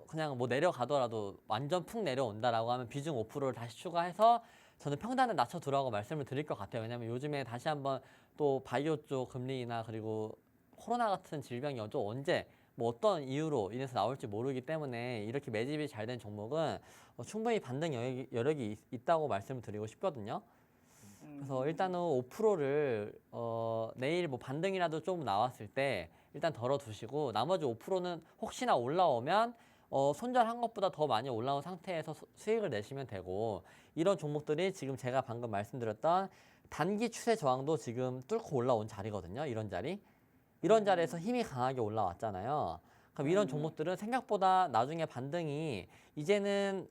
그냥 뭐 내려가더라도 완전 푹 내려온다라고 하면 비중 5%를 다시 추가해서 저는 평단을 낮춰두라고 말씀을 드릴 것 같아요. 왜냐하면 요즘에 다시 한번 또 바이오 쪽 금리나 그리고 코로나 같은 질병이 언제 뭐 어떤 이유로 인해서 나올지 모르기 때문에 이렇게 매집이 잘 된 종목은 충분히 반등 여력이 있다고 말씀을 드리고 싶거든요. 그래서 일단은 5%를 내일 뭐 반등이라도 좀 나왔을 때 일단 덜어두시고, 나머지 5%는 혹시나 올라오면 손절한 것보다 더 많이 올라온 상태에서 수익을 내시면 되고, 이런 종목들이 지금 제가 방금 말씀드렸던 단기 추세 저항도 지금 뚫고 올라온 자리거든요. 이런 자리에서 힘이 강하게 올라왔잖아요. 그럼 이런 종목들은 생각보다 나중에 반등이 이제는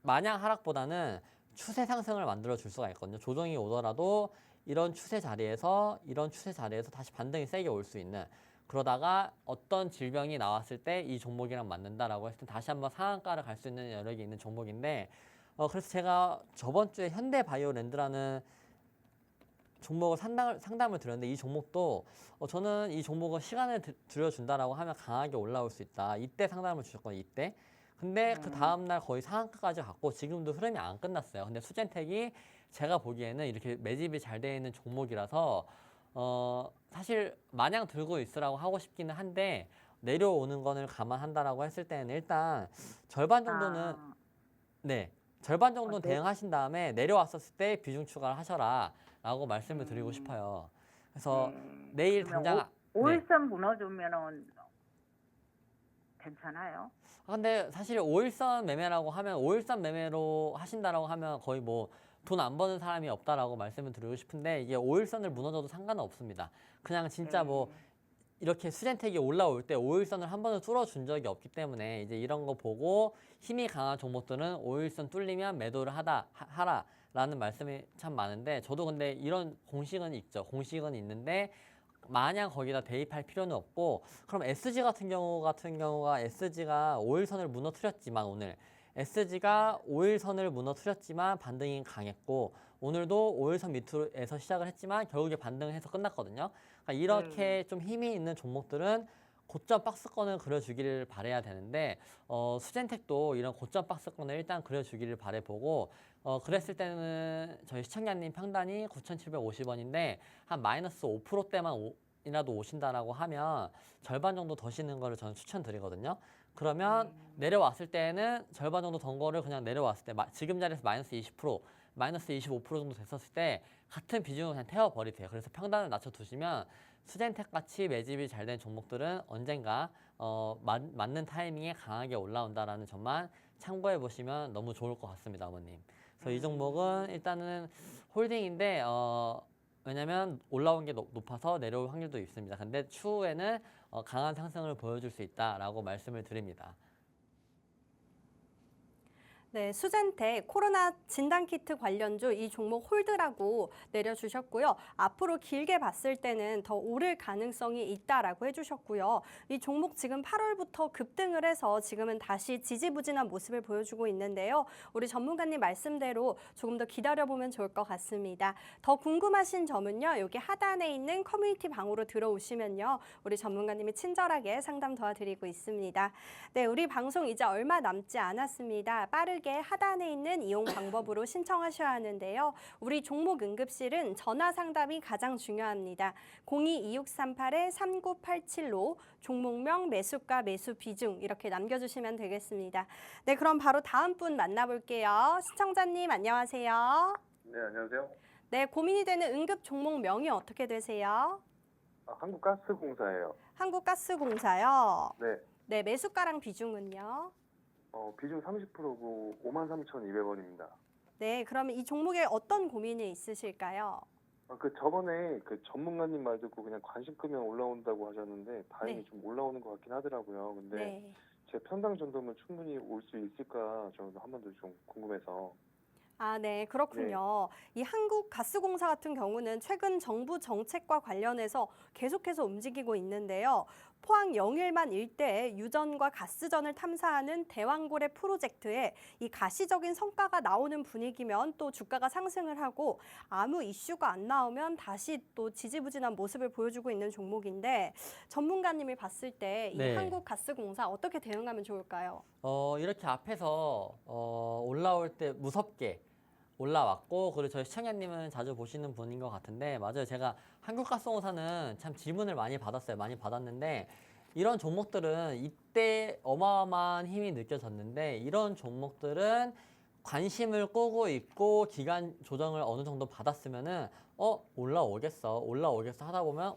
마냥 하락보다는 추세 상승을 만들어 줄 수가 있거든요. 조정이 오더라도 이런 추세 자리에서 다시 반등이 세게 올 수 있는, 그러다가 어떤 질병이 나왔을 때 이 종목이랑 맞는다라고 했을 때 다시 한번 상한가를 갈 수 있는 여력이 있는 종목인데, 그래서 제가 저번 주에 현대바이오랜드라는 종목을 상담을 드렸는데, 이 종목도 저는 이 종목은 시간을 들여준다라고 하면 강하게 올라올 수 있다. 이때 상담을 주셨거든요. 이때. 근데 그 다음날 거의 상한가까지 갔고 지금도 흐름이 안 끝났어요. 근데 수젠텍이 제가 보기에는 이렇게 매집이 잘 되어 있는 종목이라서 사실 마냥 들고 있으라고 하고 싶기는 한데, 내려오는 거를 감안한다라고 했을 때는 일단 절반 정도는 네, 절반 정도는 네. 대응하신 다음에 내려왔었을 때 비중 추가를 하셔라 라고 말씀을 드리고 싶어요. 그래서 내일 당장 네. 5일선 무너지면은 괜찮아요? 근데 사실 5일선 매매라고 하면 5일선 매매로 하신다라고 하면 거의 뭐 돈 안 버는 사람이 없다라고 말씀을 드리고 싶은데, 이게 5일선을 무너져도 상관은 없습니다. 그냥 진짜 뭐 이렇게 수젠텍이 올라올 때 5일선을 한 번도 뚫어준 적이 없기 때문에 이제 이런 거 보고 힘이 강한 종목들은 5일선 뚫리면 매도를 하라라는 말씀이 참 많은데, 저도 근데 이런 공식은 있죠. 공식은 있는데 마냥 거기다 대입할 필요는 없고, 그럼 SG 같은 경우가 SG가 5일선을 무너뜨렸지만 오늘 SG가 5일선을 무너뜨렸지만 반등이 강했고, 오늘도 5일선 밑으로에서 시작을 했지만 결국에 반등을 해서 끝났거든요. 그러니까 이렇게 좀 힘이 있는 종목들은 고점 박스권을 그려주기를 바라야 되는데, 수젠텍도 이런 고점 박스권을 일단 그려주기를 바라보고, 그랬을 때는 저희 시청자님 평단이 9,750원인데 한 마이너스 5%대만 이라도 오신다라고 하면 절반 정도 더시는 거를 저는 추천드리거든요. 그러면 내려왔을 때는 절반 정도 던 거를 그냥 내려왔을 때 지금 자리에서 마이너스 20%, 마이너스 25% 정도 됐었을 때 같은 비중을 그냥 태워버리세요. 그래서 평단을 낮춰두시면 수젠텍 같이 매집이 잘 된 종목들은 언젠가 맞는 타이밍에 강하게 올라온다라는 점만 참고해 보시면 너무 좋을 것 같습니다, 어머님. 그래서 이 종목은 일단은 홀딩인데 왜냐면 올라온 게 높아서 내려올 확률도 있습니다. 근데 추후에는 강한 상승을 보여줄 수 있다라고 말씀을 드립니다. 네, 수젠텍 코로나 진단키트 관련주 이 종목 홀드라고 내려주셨고요. 앞으로 길게 봤을 때는 더 오를 가능성이 있다라고 해주셨고요. 이 종목 지금 8월부터 급등을 해서 지금은 다시 지지부진한 모습을 보여주고 있는데요. 우리 전문가님 말씀대로 조금 더 기다려보면 좋을 것 같습니다. 더 궁금하신 점은요, 여기 하단에 있는 커뮤니티 방으로 들어오시면요, 우리 전문가님이 친절하게 상담 도와드리고 있습니다. 네, 우리 방송 이제 얼마 남지 않았습니다. 빠르게 하단에 있는 이용 방법으로 신청하셔야 하는데요. 우리 종목 응급실은 전화 상담이 가장 중요합니다. 02-2638-3987로 종목명, 매수가, 매수 비중 이렇게 남겨주시면 되겠습니다. 네, 그럼 바로 다음 분 만나볼게요. 시청자님 안녕하세요. 네, 안녕하세요. 네, 고민이 되는 응급 종목명이 어떻게 되세요? 한국가스공사예요. 한국가스공사요. 네. 네, 매수가랑 비중은요? 비중 30%고 53,200원입니다. 네, 그러면 이 종목에 어떤 고민이 있으실까요? 저번에 그 전문가님 말 듣고 그냥 관심 끄면 올라온다고 하셨는데 다행히 네. 좀 올라오는 것 같긴 하더라고요. 근데 네. 제 편당 정도면 충분히 올 수 있을까 저는 한 번도 좀 궁금해서. 아, 네, 그렇군요. 이 한국가스공사 같은 경우는 최근 정부 정책과 관련해서 계속해서 움직이고 있는데요. 포항 영일만 일대에 유전과 가스전을 탐사하는 대왕고래 프로젝트에 이 가시적인 성과가 나오는 분위기면 또 주가가 상승을 하고, 아무 이슈가 안 나오면 다시 또 지지부진한 모습을 보여주고 있는 종목인데, 전문가님이 봤을 때 이 네. 한국가스공사 어떻게 대응하면 좋을까요? 이렇게 앞에서 올라올 때 무섭게 올라왔고, 그리고 저희 시청자님은 자주 보시는 분인 것 같은데, 맞아요. 제가 한국가스공사는 참 질문을 많이 받았어요. 많이 받았는데, 이런 종목들은 이때 어마어마한 힘이 느껴졌는데, 이런 종목들은 관심을 끄고 있고 기간 조정을 어느 정도 받았으면은 올라오겠어 하다 보면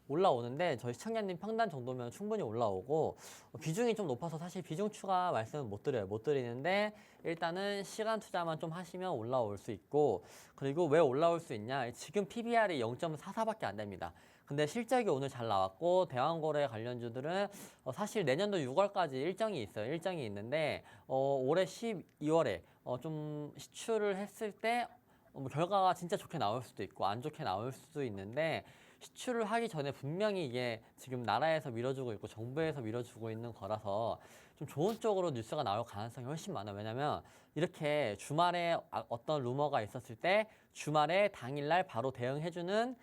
올라오는데, 저희 시청자님 평단 정도면 충분히 올라오고, 비중이 좀 높아서 사실 비중 추가 말씀은 못 드리는데, 일단은 시간 투자만 좀 하시면 올라올 수 있고, 그리고 왜 올라올 수 있냐, 지금 PBR이 0.44밖에 안 됩니다. 근데 실적이 오늘 잘 나왔고 대왕거래 관련주들은 사실 내년도 6월까지 일정이 있어요. 일정이 있는데 올해 12월에 좀 시추를 했을 때 뭐 결과가 진짜 좋게 나올 수도 있고 안 좋게 나올 수도 있는데 시추를 하기 전에 분명히 이게 지금 나라에서 밀어주고 있고 정부에서 밀어주고 있는 거라서 좀 좋은 쪽으로 뉴스가 나올 가능성이 훨씬 많아요. 왜냐면 이렇게 주말에 어떤 루머가 있었을 때 주말에 당일날 바로 대응해주는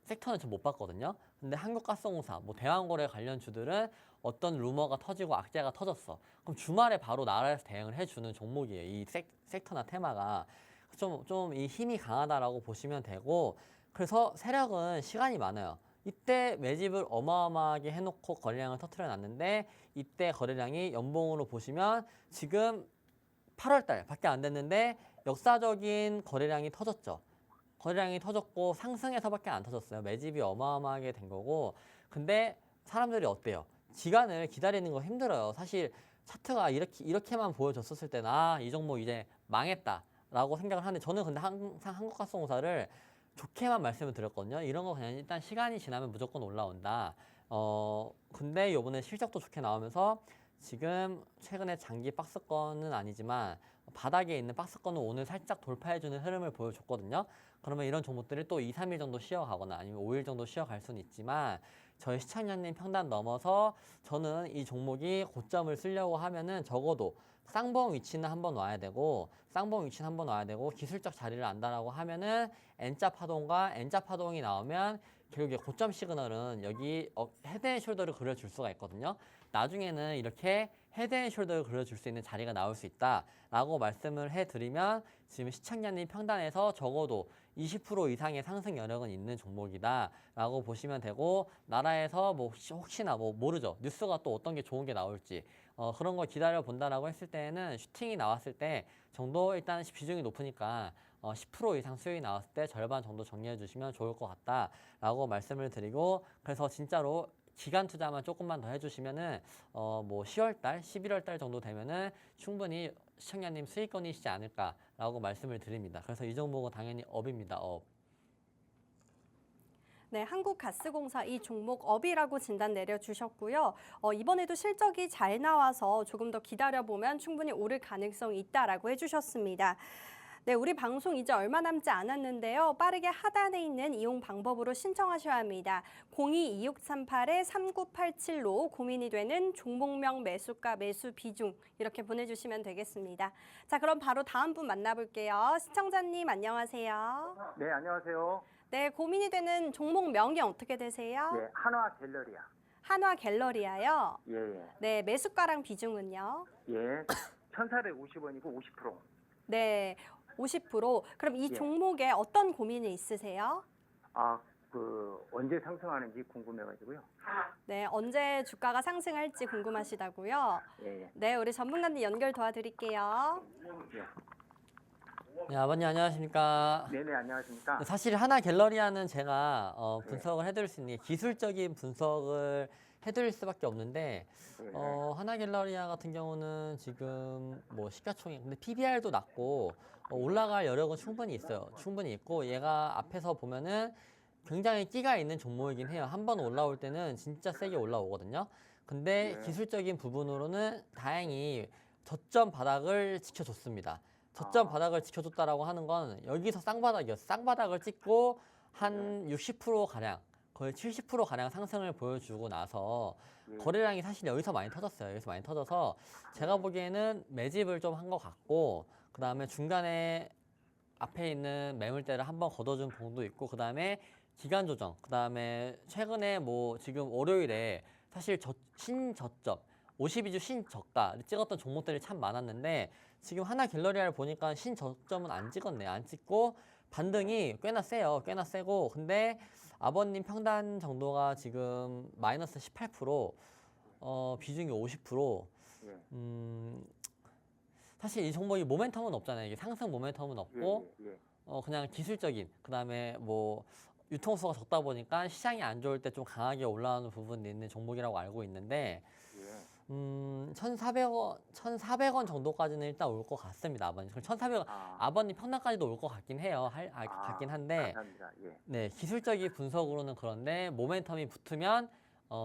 섹터는 좀 못 봤거든요. 근데 한국가스공사, 뭐 대왕거래 관련 주들은 어떤 루머가 터지고 악재가 터졌어. 그럼 주말에 바로 나라에서 대응을 해주는 종목이에요. 이 섹터나 테마가. 좀 이 힘이 강하다라고 보시면 되고, 그래서 세력은 시간이 많아요. 이때 매집을 어마어마하게 해놓고 거래량을 터트려 놨는데, 이때 거래량이 연봉으로 보시면 지금 8월달 밖에 안 됐는데 역사적인 거래량이 터졌죠. 거래량이 터졌고 상승해서밖에 안 터졌어요. 매집이 어마어마하게 된 거고. 근데 사람들이 어때요? 기간을 기다리는 거 힘들어요. 사실 차트가 이렇게만 보여줬었을 때는 이 종목 이제 망했다라고 생각을 하는데 저는 근데 항상 한국가스공사를 좋게만 말씀을 드렸거든요. 이런 거 그냥 일단 시간이 지나면 무조건 올라온다. 근데 요번에 실적도 좋게 나오면서 지금 최근에 장기 박스권은 아니지만 바닥에 있는 박스권은 오늘 살짝 돌파해주는 흐름을 보여줬거든요. 그러면 이런 종목들이 또 2, 3일 정도 쉬어가거나 아니면 5일 정도 쉬어갈 수는 있지만 저희 시청자님 평단 넘어서 저는 이 종목이 고점을 쓰려고 하면은 적어도 쌍봉 위치는 한번 와야 되고 쌍봉 위치는 한번 와야 되고 기술적 자리를 안다라고 하면은 N자 파동과 N자 파동이 나오면 결국에 고점 시그널은 여기 헤드앤숄더를 그려줄 수가 있거든요. 나중에는 이렇게 헤드앤숄더를 그려줄 수 있는 자리가 나올 수 있다라고 말씀을 해드리면 지금 시청자님 평단에서 적어도 20% 이상의 상승 여력은 있는 종목이다라고 보시면 되고 나라에서 뭐 혹시나 뭐 모르죠. 뉴스가 또 어떤 게 좋은 게 나올지 그런 걸 기다려 본다라고 했을 때는 슈팅이 나왔을 때 정도 일단 비중이 높으니까 10% 이상 수익이 나왔을 때 절반 정도 정리해 주시면 좋을 것 같다라고 말씀을 드리고 그래서 진짜로 기간 투자만 조금만 더 해주시면은 뭐 10월달, 11월달 정도 되면은 충분히 시청자님 수익권이시지 않을까라고 말씀을 드립니다. 그래서 이 종목은 당연히 업입니다. 업. 네, 한국가스공사 이 종목 업이라고 진단 내려주셨고요. 이번에도 실적이 잘 나와서 조금 더 기다려보면 충분히 오를 가능성이 있다라고 해주셨습니다. 네, 우리 방송 이제 얼마 남지 않았는데요. 빠르게 하단에 있는 이용 방법으로 신청하셔야 합니다. 022638-3987로 고민이 되는 종목명 매수가 매수 비중 이렇게 보내주시면 되겠습니다. 자, 그럼 바로 다음 분 만나볼게요. 시청자님 안녕하세요. 네, 안녕하세요. 네, 고민이 되는 종목명이 어떻게 되세요? 예, 한화 갤러리아. 한화 갤러리아요. 예, 예. 네, 매수가랑 비중은요? 예. 1,450원이고 50%. 네, 50%. 그럼 이 예. 종목에 어떤 고민이 있으세요? 언제 상승하는지 궁금해가지고요. 네, 언제 주가가 상승할지 궁금하시다고요? 예, 예. 네, 우리 전문가님 연결 도와드릴게요. 네, 아버님 안녕하십니까? 네네, 안녕하십니까. 사실 하나 갤러리아는 제가 분석을 해드릴 수 있는 게 기술적인 분석을 해드릴 수밖에 없는데 예. 하나 갤러리아 같은 경우는 지금 뭐 시가총액 근데 PBR도 낮고 올라갈 여력은 충분히 있어요. 충분히 있고 얘가 앞에서 보면은 굉장히 끼가 있는 종목이긴 해요. 한번 올라올 때는 진짜 세게 올라오거든요. 근데 네. 기술적인 부분으로는 다행히 저점 바닥을 지켜줬습니다. 저점 바닥을 지켜줬다라고 하는 건 여기서 쌍바닥이었어요. 쌍바닥을 찍고 한 60%가량 거의 70%가량 상승을 보여주고 나서 거래량이 사실 여기서 많이 터졌어요. 여기서 많이 터져서 제가 보기에는 매집을 좀 한 것 같고 그 다음에 중간에 앞에 있는 매물대를 한번 걷어준 부분도 있고 그 다음에 기간 조정 그 다음에 최근에 뭐 지금 월요일에 사실 신저점 52주 신저가를 찍었던 종목들이 참 많았는데 지금 하나 갤러리아를 보니까 신저점은 안 찍었네. 안 찍고 반등이 꽤나 세요. 꽤나 세고 근데 아버님 평단 정도가 지금 마이너스 18% 비중이 50% 사실 이 종목이 모멘텀은 없잖아요. 이게 상승 모멘텀은 없고 예. 그냥 기술적인 그다음에 뭐 유통수가 적다 보니까 시장이 안 좋을 때 좀 강하게 올라오는 부분이 있는 종목이라고 알고 있는데 1,400원 정도까지는 일단 올 것 같습니다, 아버님. 그럼 1,400원, 아버님 평당까지도 올 것 같긴 해요. 같긴 한데, 감사합니다. 예. 네, 기술적인 분석으로는 그런데 모멘텀이 붙으면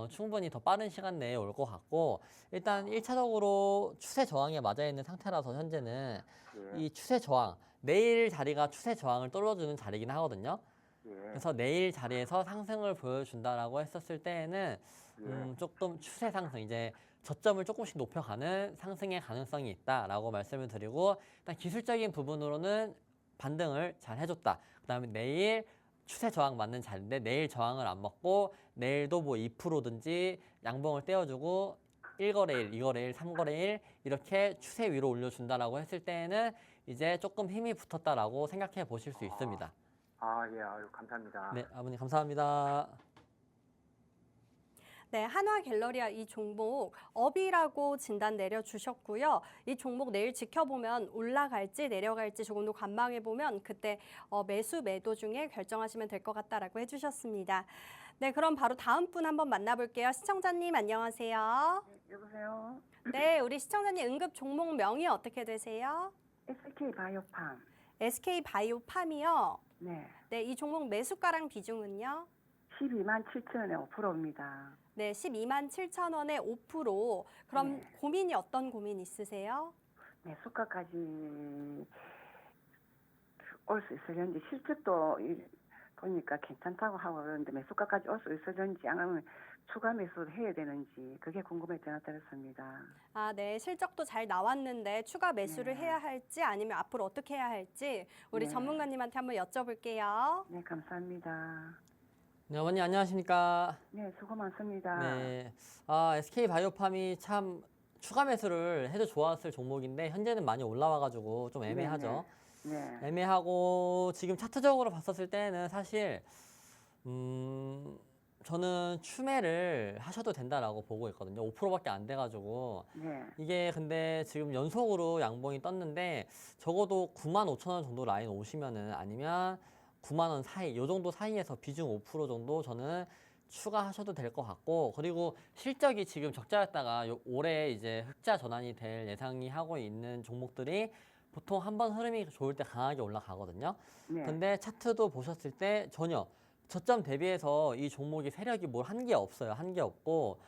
충분히 더 빠른 시간 내에 올 것 같고, 일단 1차적으로 추세 저항에 맞아 있는 상태라서 현재는 예. 이 추세 저항, 내일 자리가 추세 저항을 뚫어주는 자리긴 하거든요. 예. 그래서 내일 자리에서 상승을 보여준다라고 했었을 때에는 예. 조금 추세 상승, 이제 저점을 조금씩 높여가는 상승의 가능성이 있다라고 말씀을 드리고, 일단 기술적인 부분으로는 반등을 잘 해줬다. 그다음에 내일 추세 저항 맞는 자리인데 내일 저항을 안 먹고 내일도 뭐 2%든지 양봉을 떼어주고 1거래일, 2거래일, 3거래일 이렇게 추세 위로 올려준다라고 했을 때에는 이제 조금 힘이 붙었다라고 생각해 보실 수 있습니다. 예. 아유, 감사합니다. 네, 아버님 감사합니다. 네, 한화갤러리아 이 종목 업이라고 진단 내려주셨고요. 이 종목 내일 지켜보면 올라갈지 내려갈지 조금 더 관망해보면 그때 매수 매도 중에 결정하시면 될 것 같다라고 해주셨습니다. 네, 그럼 바로 다음 분 한번 만나볼게요. 시청자님 안녕하세요. 여보세요. 네, 우리 시청자님 응급 종목명이 어떻게 되세요? SK 바이오팜. SK 바이오팜이요. 네. 네, 이 종목 매수가랑 비중은요? 12만 7천원에 5%입니다. 네, 12만 7천 원에 5%. 그럼 네. 고민이 어떤 고민 있으세요? 매수가까지 올 수 있을런지 실적도 보니까 괜찮다고 하고 그러는데 매수가까지 올 수 있을런지 아니면 추가 매수를 해야 되는지 그게 궁금해 전화드렸습니다. 아, 네. 실적도 잘 나왔는데 추가 매수를 네. 해야 할지 아니면 앞으로 어떻게 해야 할지 우리 네. 전문가님한테 한번 여쭤볼게요. 네, 감사합니다. 네, 어머니 안녕하십니까? 네, 수고 많습니다. 네, SK 바이오팜이 참 추가 매수를 해도 좋았을 종목인데 현재는 많이 올라와가지고 좀 애매하죠. 네. 애매하고 지금 차트적으로 봤었을 때는 사실 저는 추매를 하셔도 된다라고 보고 있거든요. 5%밖에 안 돼가지고 네. 이게 근데 지금 연속으로 양봉이 떴는데 적어도 95,000원 정도 라인 오시면은 아니면 9만 원 사이, 요 정도 사이에서 비중 5% 정도 저는 추가하셔도 될 것 같고, 그리고 실적이 지금 적자였다가 올해 이제 흑자 전환이 될 예상이 하고 있는 종목들이 보통 한번 흐름이 좋을 때 강하게 올라가거든요. 네. 근데 차트도 보셨을 때 전혀 저점 대비해서 이 종목이 세력이 뭘 한 게 없어요. 한 게 없고,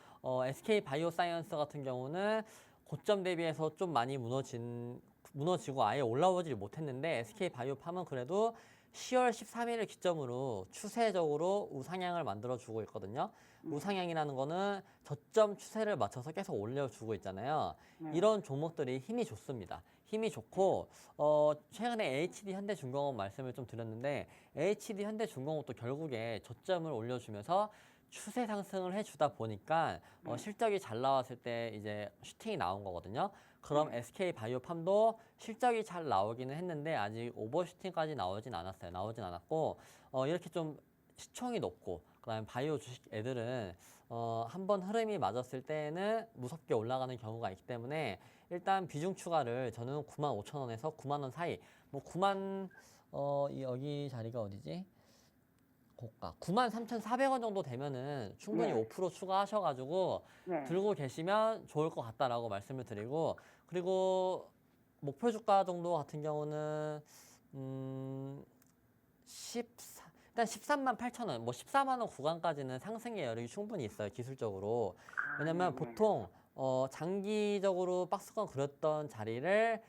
SK 바이오사이언스 같은 경우는 고점 대비해서 좀 많이 무너지고 아예 올라오지 못했는데 SK 바이오팜은 그래도 10월 13일을 기점으로 추세적으로 우상향을 만들어주고 있거든요. 우상향이라는 거는 저점 추세를 맞춰서 계속 올려주고 있잖아요. 네. 이런 종목들이 힘이 좋습니다. 힘이 좋고 최근에 HD 현대중공업 말씀을 좀 드렸는데 HD 현대중공업도 결국에 저점을 올려주면서 추세 상승을 해주다 보니까 실적이 잘 나왔을 때 이제 슈팅이 나온 거거든요. 그럼 SK 바이오팜도 실적이 잘 나오기는 했는데 아직 오버슈팅까지 나오진 않았어요. 나오진 않았고 이렇게 좀 시총이 높고 그다음에 바이오 주식 애들은 한번 흐름이 맞았을 때는 무섭게 올라가는 경우가 있기 때문에 일단 비중 추가를 저는 95,000원에서 9만 원 사이, 뭐 9만 여기 자리가 어디지? 고가 93,400원 정도 되면은 충분히 네. 5% 추가하셔가지고 네. 들고 계시면 좋을 것 같다라고 말씀을 드리고, 그리고 목표 주가 정도 같은 경우는 일단 13만 8천원, 뭐 14만 원 구간까지는 상승의 여력이 충분히 있어요, 기술적으로. 왜냐면 네. 보통 장기적으로 박스권 그렸던 자리를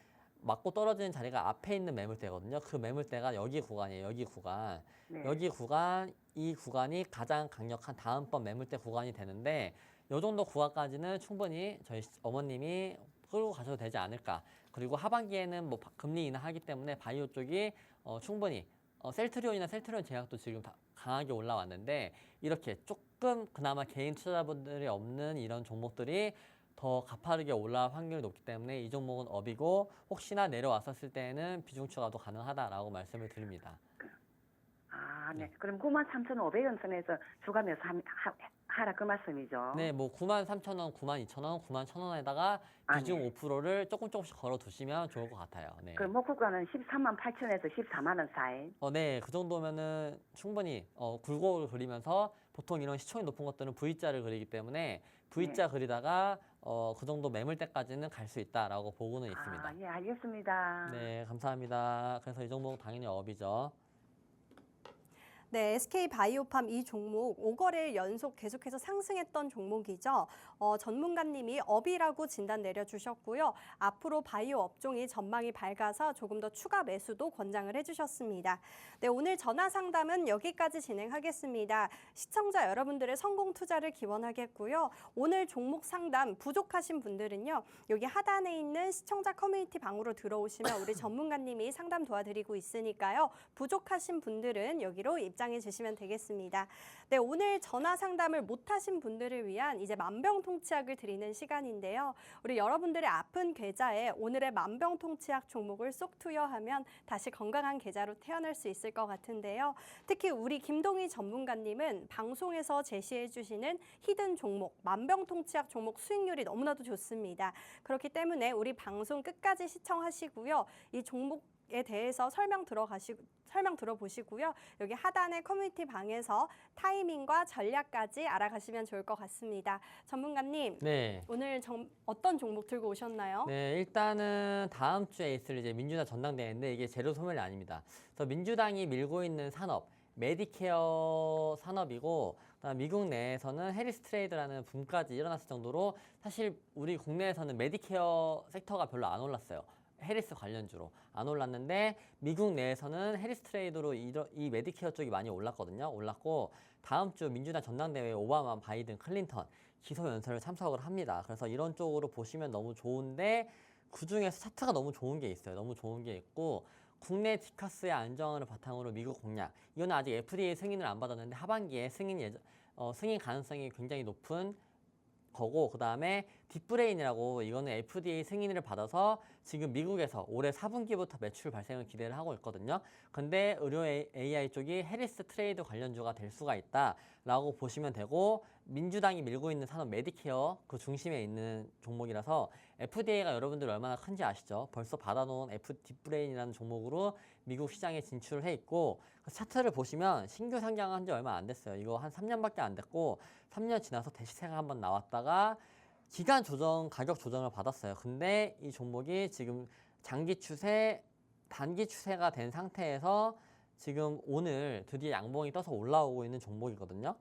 맞고 떨어지는 자리가 앞에 있는 매물대거든요. 그 매물대가 여기 구간이에요. 여기 구간. 네. 여기 구간, 이 구간이 가장 강력한 다음번 매물대 구간이 되는데 이 정도 구간까지는 충분히 저희 어머님이 끌고 가셔도 되지 않을까. 그리고 하반기에는 뭐 금리 인하하기 때문에 바이오 쪽이 충분히 셀트리온이나 셀트리온 제약도 지금 다 강하게 올라왔는데 이렇게 조금 그나마 개인 투자자분들이 없는 이런 종목들이 더 가파르게 올라올 확률이 높기 때문에 이 종목은 업이고 혹시나 내려왔었을 때는 비중 추가도 가능하다라고 말씀을 드립니다. 네. 그럼 93,500원 선에서 추가 매수 하라 그 말씀이죠? 네, 뭐 93,000원, 92,000원, 91,000원에다가 비중 네. 5%를 조금씩 걸어 두시면 좋을 것 같아요. 네. 그 목표가는 13만 8천에서 14만 원 사이. 네, 그 정도면은 충분히 굴곡을 그리면서 보통 이런 시총이 높은 것들은 V자를 그리기 때문에 V자 그리다가 그 정도 매물대까지는 갈 수 있다라고 보고는 있습니다. 아, 예, 알겠습니다. 네, 감사합니다. 그래서 이 종목 당연히 업이죠. 네, SK바이오팜 이 종목 5거래일 연속 계속해서 상승했던 종목이죠. 전문가님이 업이라고 진단 내려주셨고요. 앞으로 바이오 업종이 전망이 밝아서 조금 더 추가 매수도 권장을 해주셨습니다. 네, 오늘 전화 상담은 여기까지 진행하겠습니다. 시청자 여러분들의 성공 투자를 기원하겠고요. 오늘 종목 상담 부족하신 분들은요. 여기 하단에 있는 시청자 커뮤니티 방으로 들어오시면 우리 전문가님이 상담 도와드리고 있으니까요. 부족하신 분들은 여기로 입장해 주시면 되겠습니다. 네, 오늘 전화 상담을 못하신 분들을 위한 이제 만병통치약을 드리는 시간인데요. 우리 여러분들의 아픈 계좌에 오늘의 만병통치약 종목을 쏙 투여하면 다시 건강한 계좌로 태어날 수 있을 것 같은데요. 특히 우리 김동희 전문가님은 방송에서 제시해 주시는 히든 종목, 만병통치약 종목 수익률이 너무나도 좋습니다. 그렇기 때문에 우리 방송 끝까지 시청하시고요. 이 종목에 대해서 설명 들어보시고요. 여기 하단의 커뮤니티 방에서 타이밍과 전략까지 알아가시면 좋을 것 같습니다. 전문가님, 네. 오늘 어떤 종목 들고 오셨나요? 네, 일단은 다음 주에 있을 이제 민주당 전당대회인데 이게 재료 소멸이 아닙니다. 그래서 민주당이 밀고 있는 산업, 메디케어 산업이고, 그다음 미국 내에서는 해리스 트레이드라는 붐까지 일어났을 정도로 사실 우리 국내에서는 메디케어 섹터가 별로 안 올랐어요. 해리스 관련주로 안 올랐는데 미국 내에서는 해리스 트레이드로 이 메디케어 쪽이 많이 올랐거든요. 올랐고 다음 주 민주당 전당대회에 오바마, 바이든, 클린턴 기소연설을 참석을 합니다. 그래서 이런 쪽으로 보시면 너무 좋은데 그중에서 차트가 너무 좋은 게 있어요. 너무 좋은 게 있고 국내 디카스의 안정화를 바탕으로 미국 공약 이거는 아직 FDA 승인을 안 받았는데 하반기에 승인 가능성이 굉장히 높은 거고 그 다음에 딥브레인이라고 이거는 FDA 승인을 받아서 지금 미국에서 올해 4분기부터 매출 발생을 기대를 하고 있거든요. 근데 의료 AI 쪽이 해리스 트레이드 관련주가 될 수가 있다라고 보시면 되고 민주당이 밀고 있는 산업 메디케어 그 중심에 있는 종목이라서 FDA가 여러분들 얼마나 큰지 아시죠? 벌써 받아놓은 딥브레인이라는 종목으로 미국 시장에 진출을 해 있고 그 차트를 보시면 신규 상장한 지 얼마 안 됐어요. 이거 한 3년밖에 안 됐고 3년 지나서 대시세가 한번 나왔다가 기간 조정, 가격 조정을 받았어요. 근데 이 종목이 지금 장기 추세, 단기 추세가 된 상태에서 지금 오늘 드디어 양봉이 떠서 올라오고 있는 종목이거든요.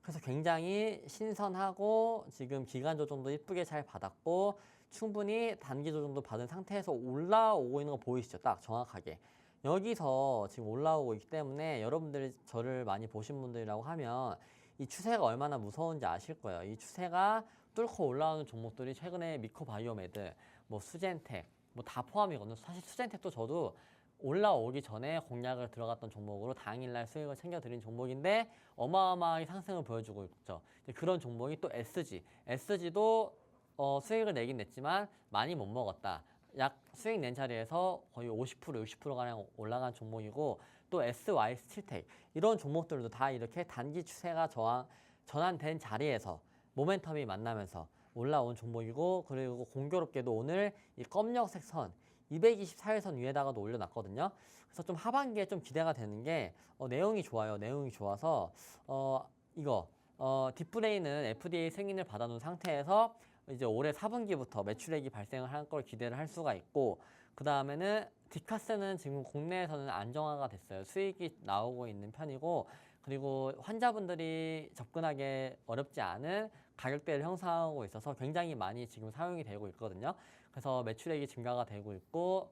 그래서 굉장히 신선하고 지금 기간 조정도 이쁘게 잘 받았고 충분히 단기 조정도 받은 상태에서 올라오고 있는 거 보이시죠? 딱 정확하게. 여기서 지금 올라오고 있기 때문에 여러분들이 저를 많이 보신 분들이라고 하면 이 추세가 얼마나 무서운지 아실 거예요. 이 추세가 뚫고 올라오는 종목들이 최근에 미코바이오메드, 뭐 수젠텍, 뭐 다 포함이거든요. 사실 수젠텍도 저도 올라오기 전에 공략을 들어갔던 종목으로 당일날 수익을 챙겨드린 종목인데 어마어마하게 상승을 보여주고 있죠. 그런 종목이 또 SG도 수익을 내긴 냈지만 많이 못 먹었다. 약 수익 낸 자리에서 거의 50%, 60%가량 올라간 종목이고 또 SY 스틸텍 이런 종목들도 다 이렇게 단기 추세가 전환된 자리에서 모멘텀이 만나면서 올라온 종목이고 그리고 공교롭게도 오늘 이 검정색 선 224일선 위에다가도 올려놨거든요. 그래서 좀 하반기에 좀 기대가 되는 게 내용이 좋아요. 내용이 좋아서 딥브레인은 FDA 승인을 받아놓은 상태에서 이제 올해 4분기부터 매출액이 발생을 할 걸 기대를 할 수가 있고 그 다음에는 디카스는 지금 국내에서는 안정화가 됐어요. 수익이 나오고 있는 편이고 그리고 환자분들이 접근하기 어렵지 않은 가격대를 형성하고 있어서 굉장히 많이 지금 사용이 되고 있거든요. 그래서 매출액이 증가가 되고 있고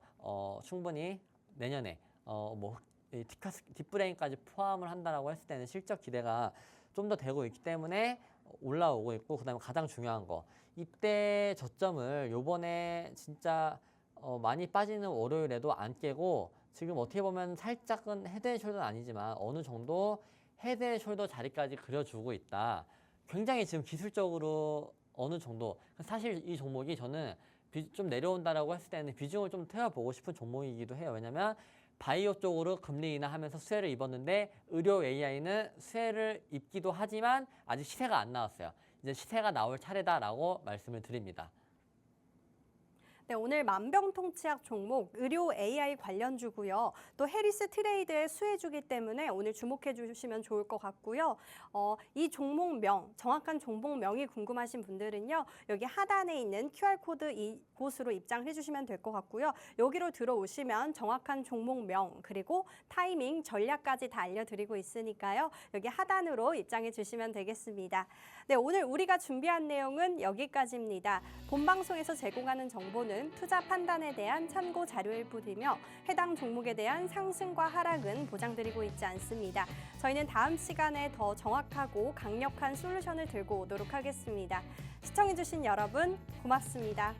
충분히 내년에 딥브레인까지 포함을 한다라고 했을 때는 실적 기대가 좀 더 되고 있기 때문에 올라오고 있고 그다음에 가장 중요한 거 이때 저점을 요번에 진짜 많이 빠지는 월요일에도 안 깨고 지금 어떻게 보면 살짝은 헤드앤숄더는 아니지만 어느 정도 헤드앤숄더 자리까지 그려주고 있다. 굉장히 지금 기술적으로 어느 정도 사실 이 종목이 저는 좀 내려온다라고 했을 때는 비중을 좀 태워보고 싶은 종목이기도 해요. 왜냐면 바이오 쪽으로 금리 인하하면서 수혜를 입었는데 의료 AI는 수혜를 입기도 하지만 아직 시세가 안 나왔어요. 이제 시세가 나올 차례다라고 말씀을 드립니다. 네, 오늘 만병통치약 종목 의료 AI 관련주고요. 또 해리스 트레이드의 수혜주기 때문에 오늘 주목해 주시면 좋을 것 같고요. 이 종목명, 정확한 종목명이 궁금하신 분들은요. 여기 하단에 있는 QR코드 이곳으로 입장해 주시면 될 것 같고요. 여기로 들어오시면 정확한 종목명 그리고 타이밍, 전략까지 다 알려드리고 있으니까요. 여기 하단으로 입장해 주시면 되겠습니다. 네, 오늘 우리가 준비한 내용은 여기까지입니다. 본 방송에서 제공하는 정보는 투자 판단에 대한 참고 자료일 뿐이며 해당 종목에 대한 상승과 하락은 보장드리고 있지 않습니다. 저희는 다음 시간에 더 정확하고 강력한 솔루션을 들고 오도록 하겠습니다. 시청해주신 여러분 고맙습니다.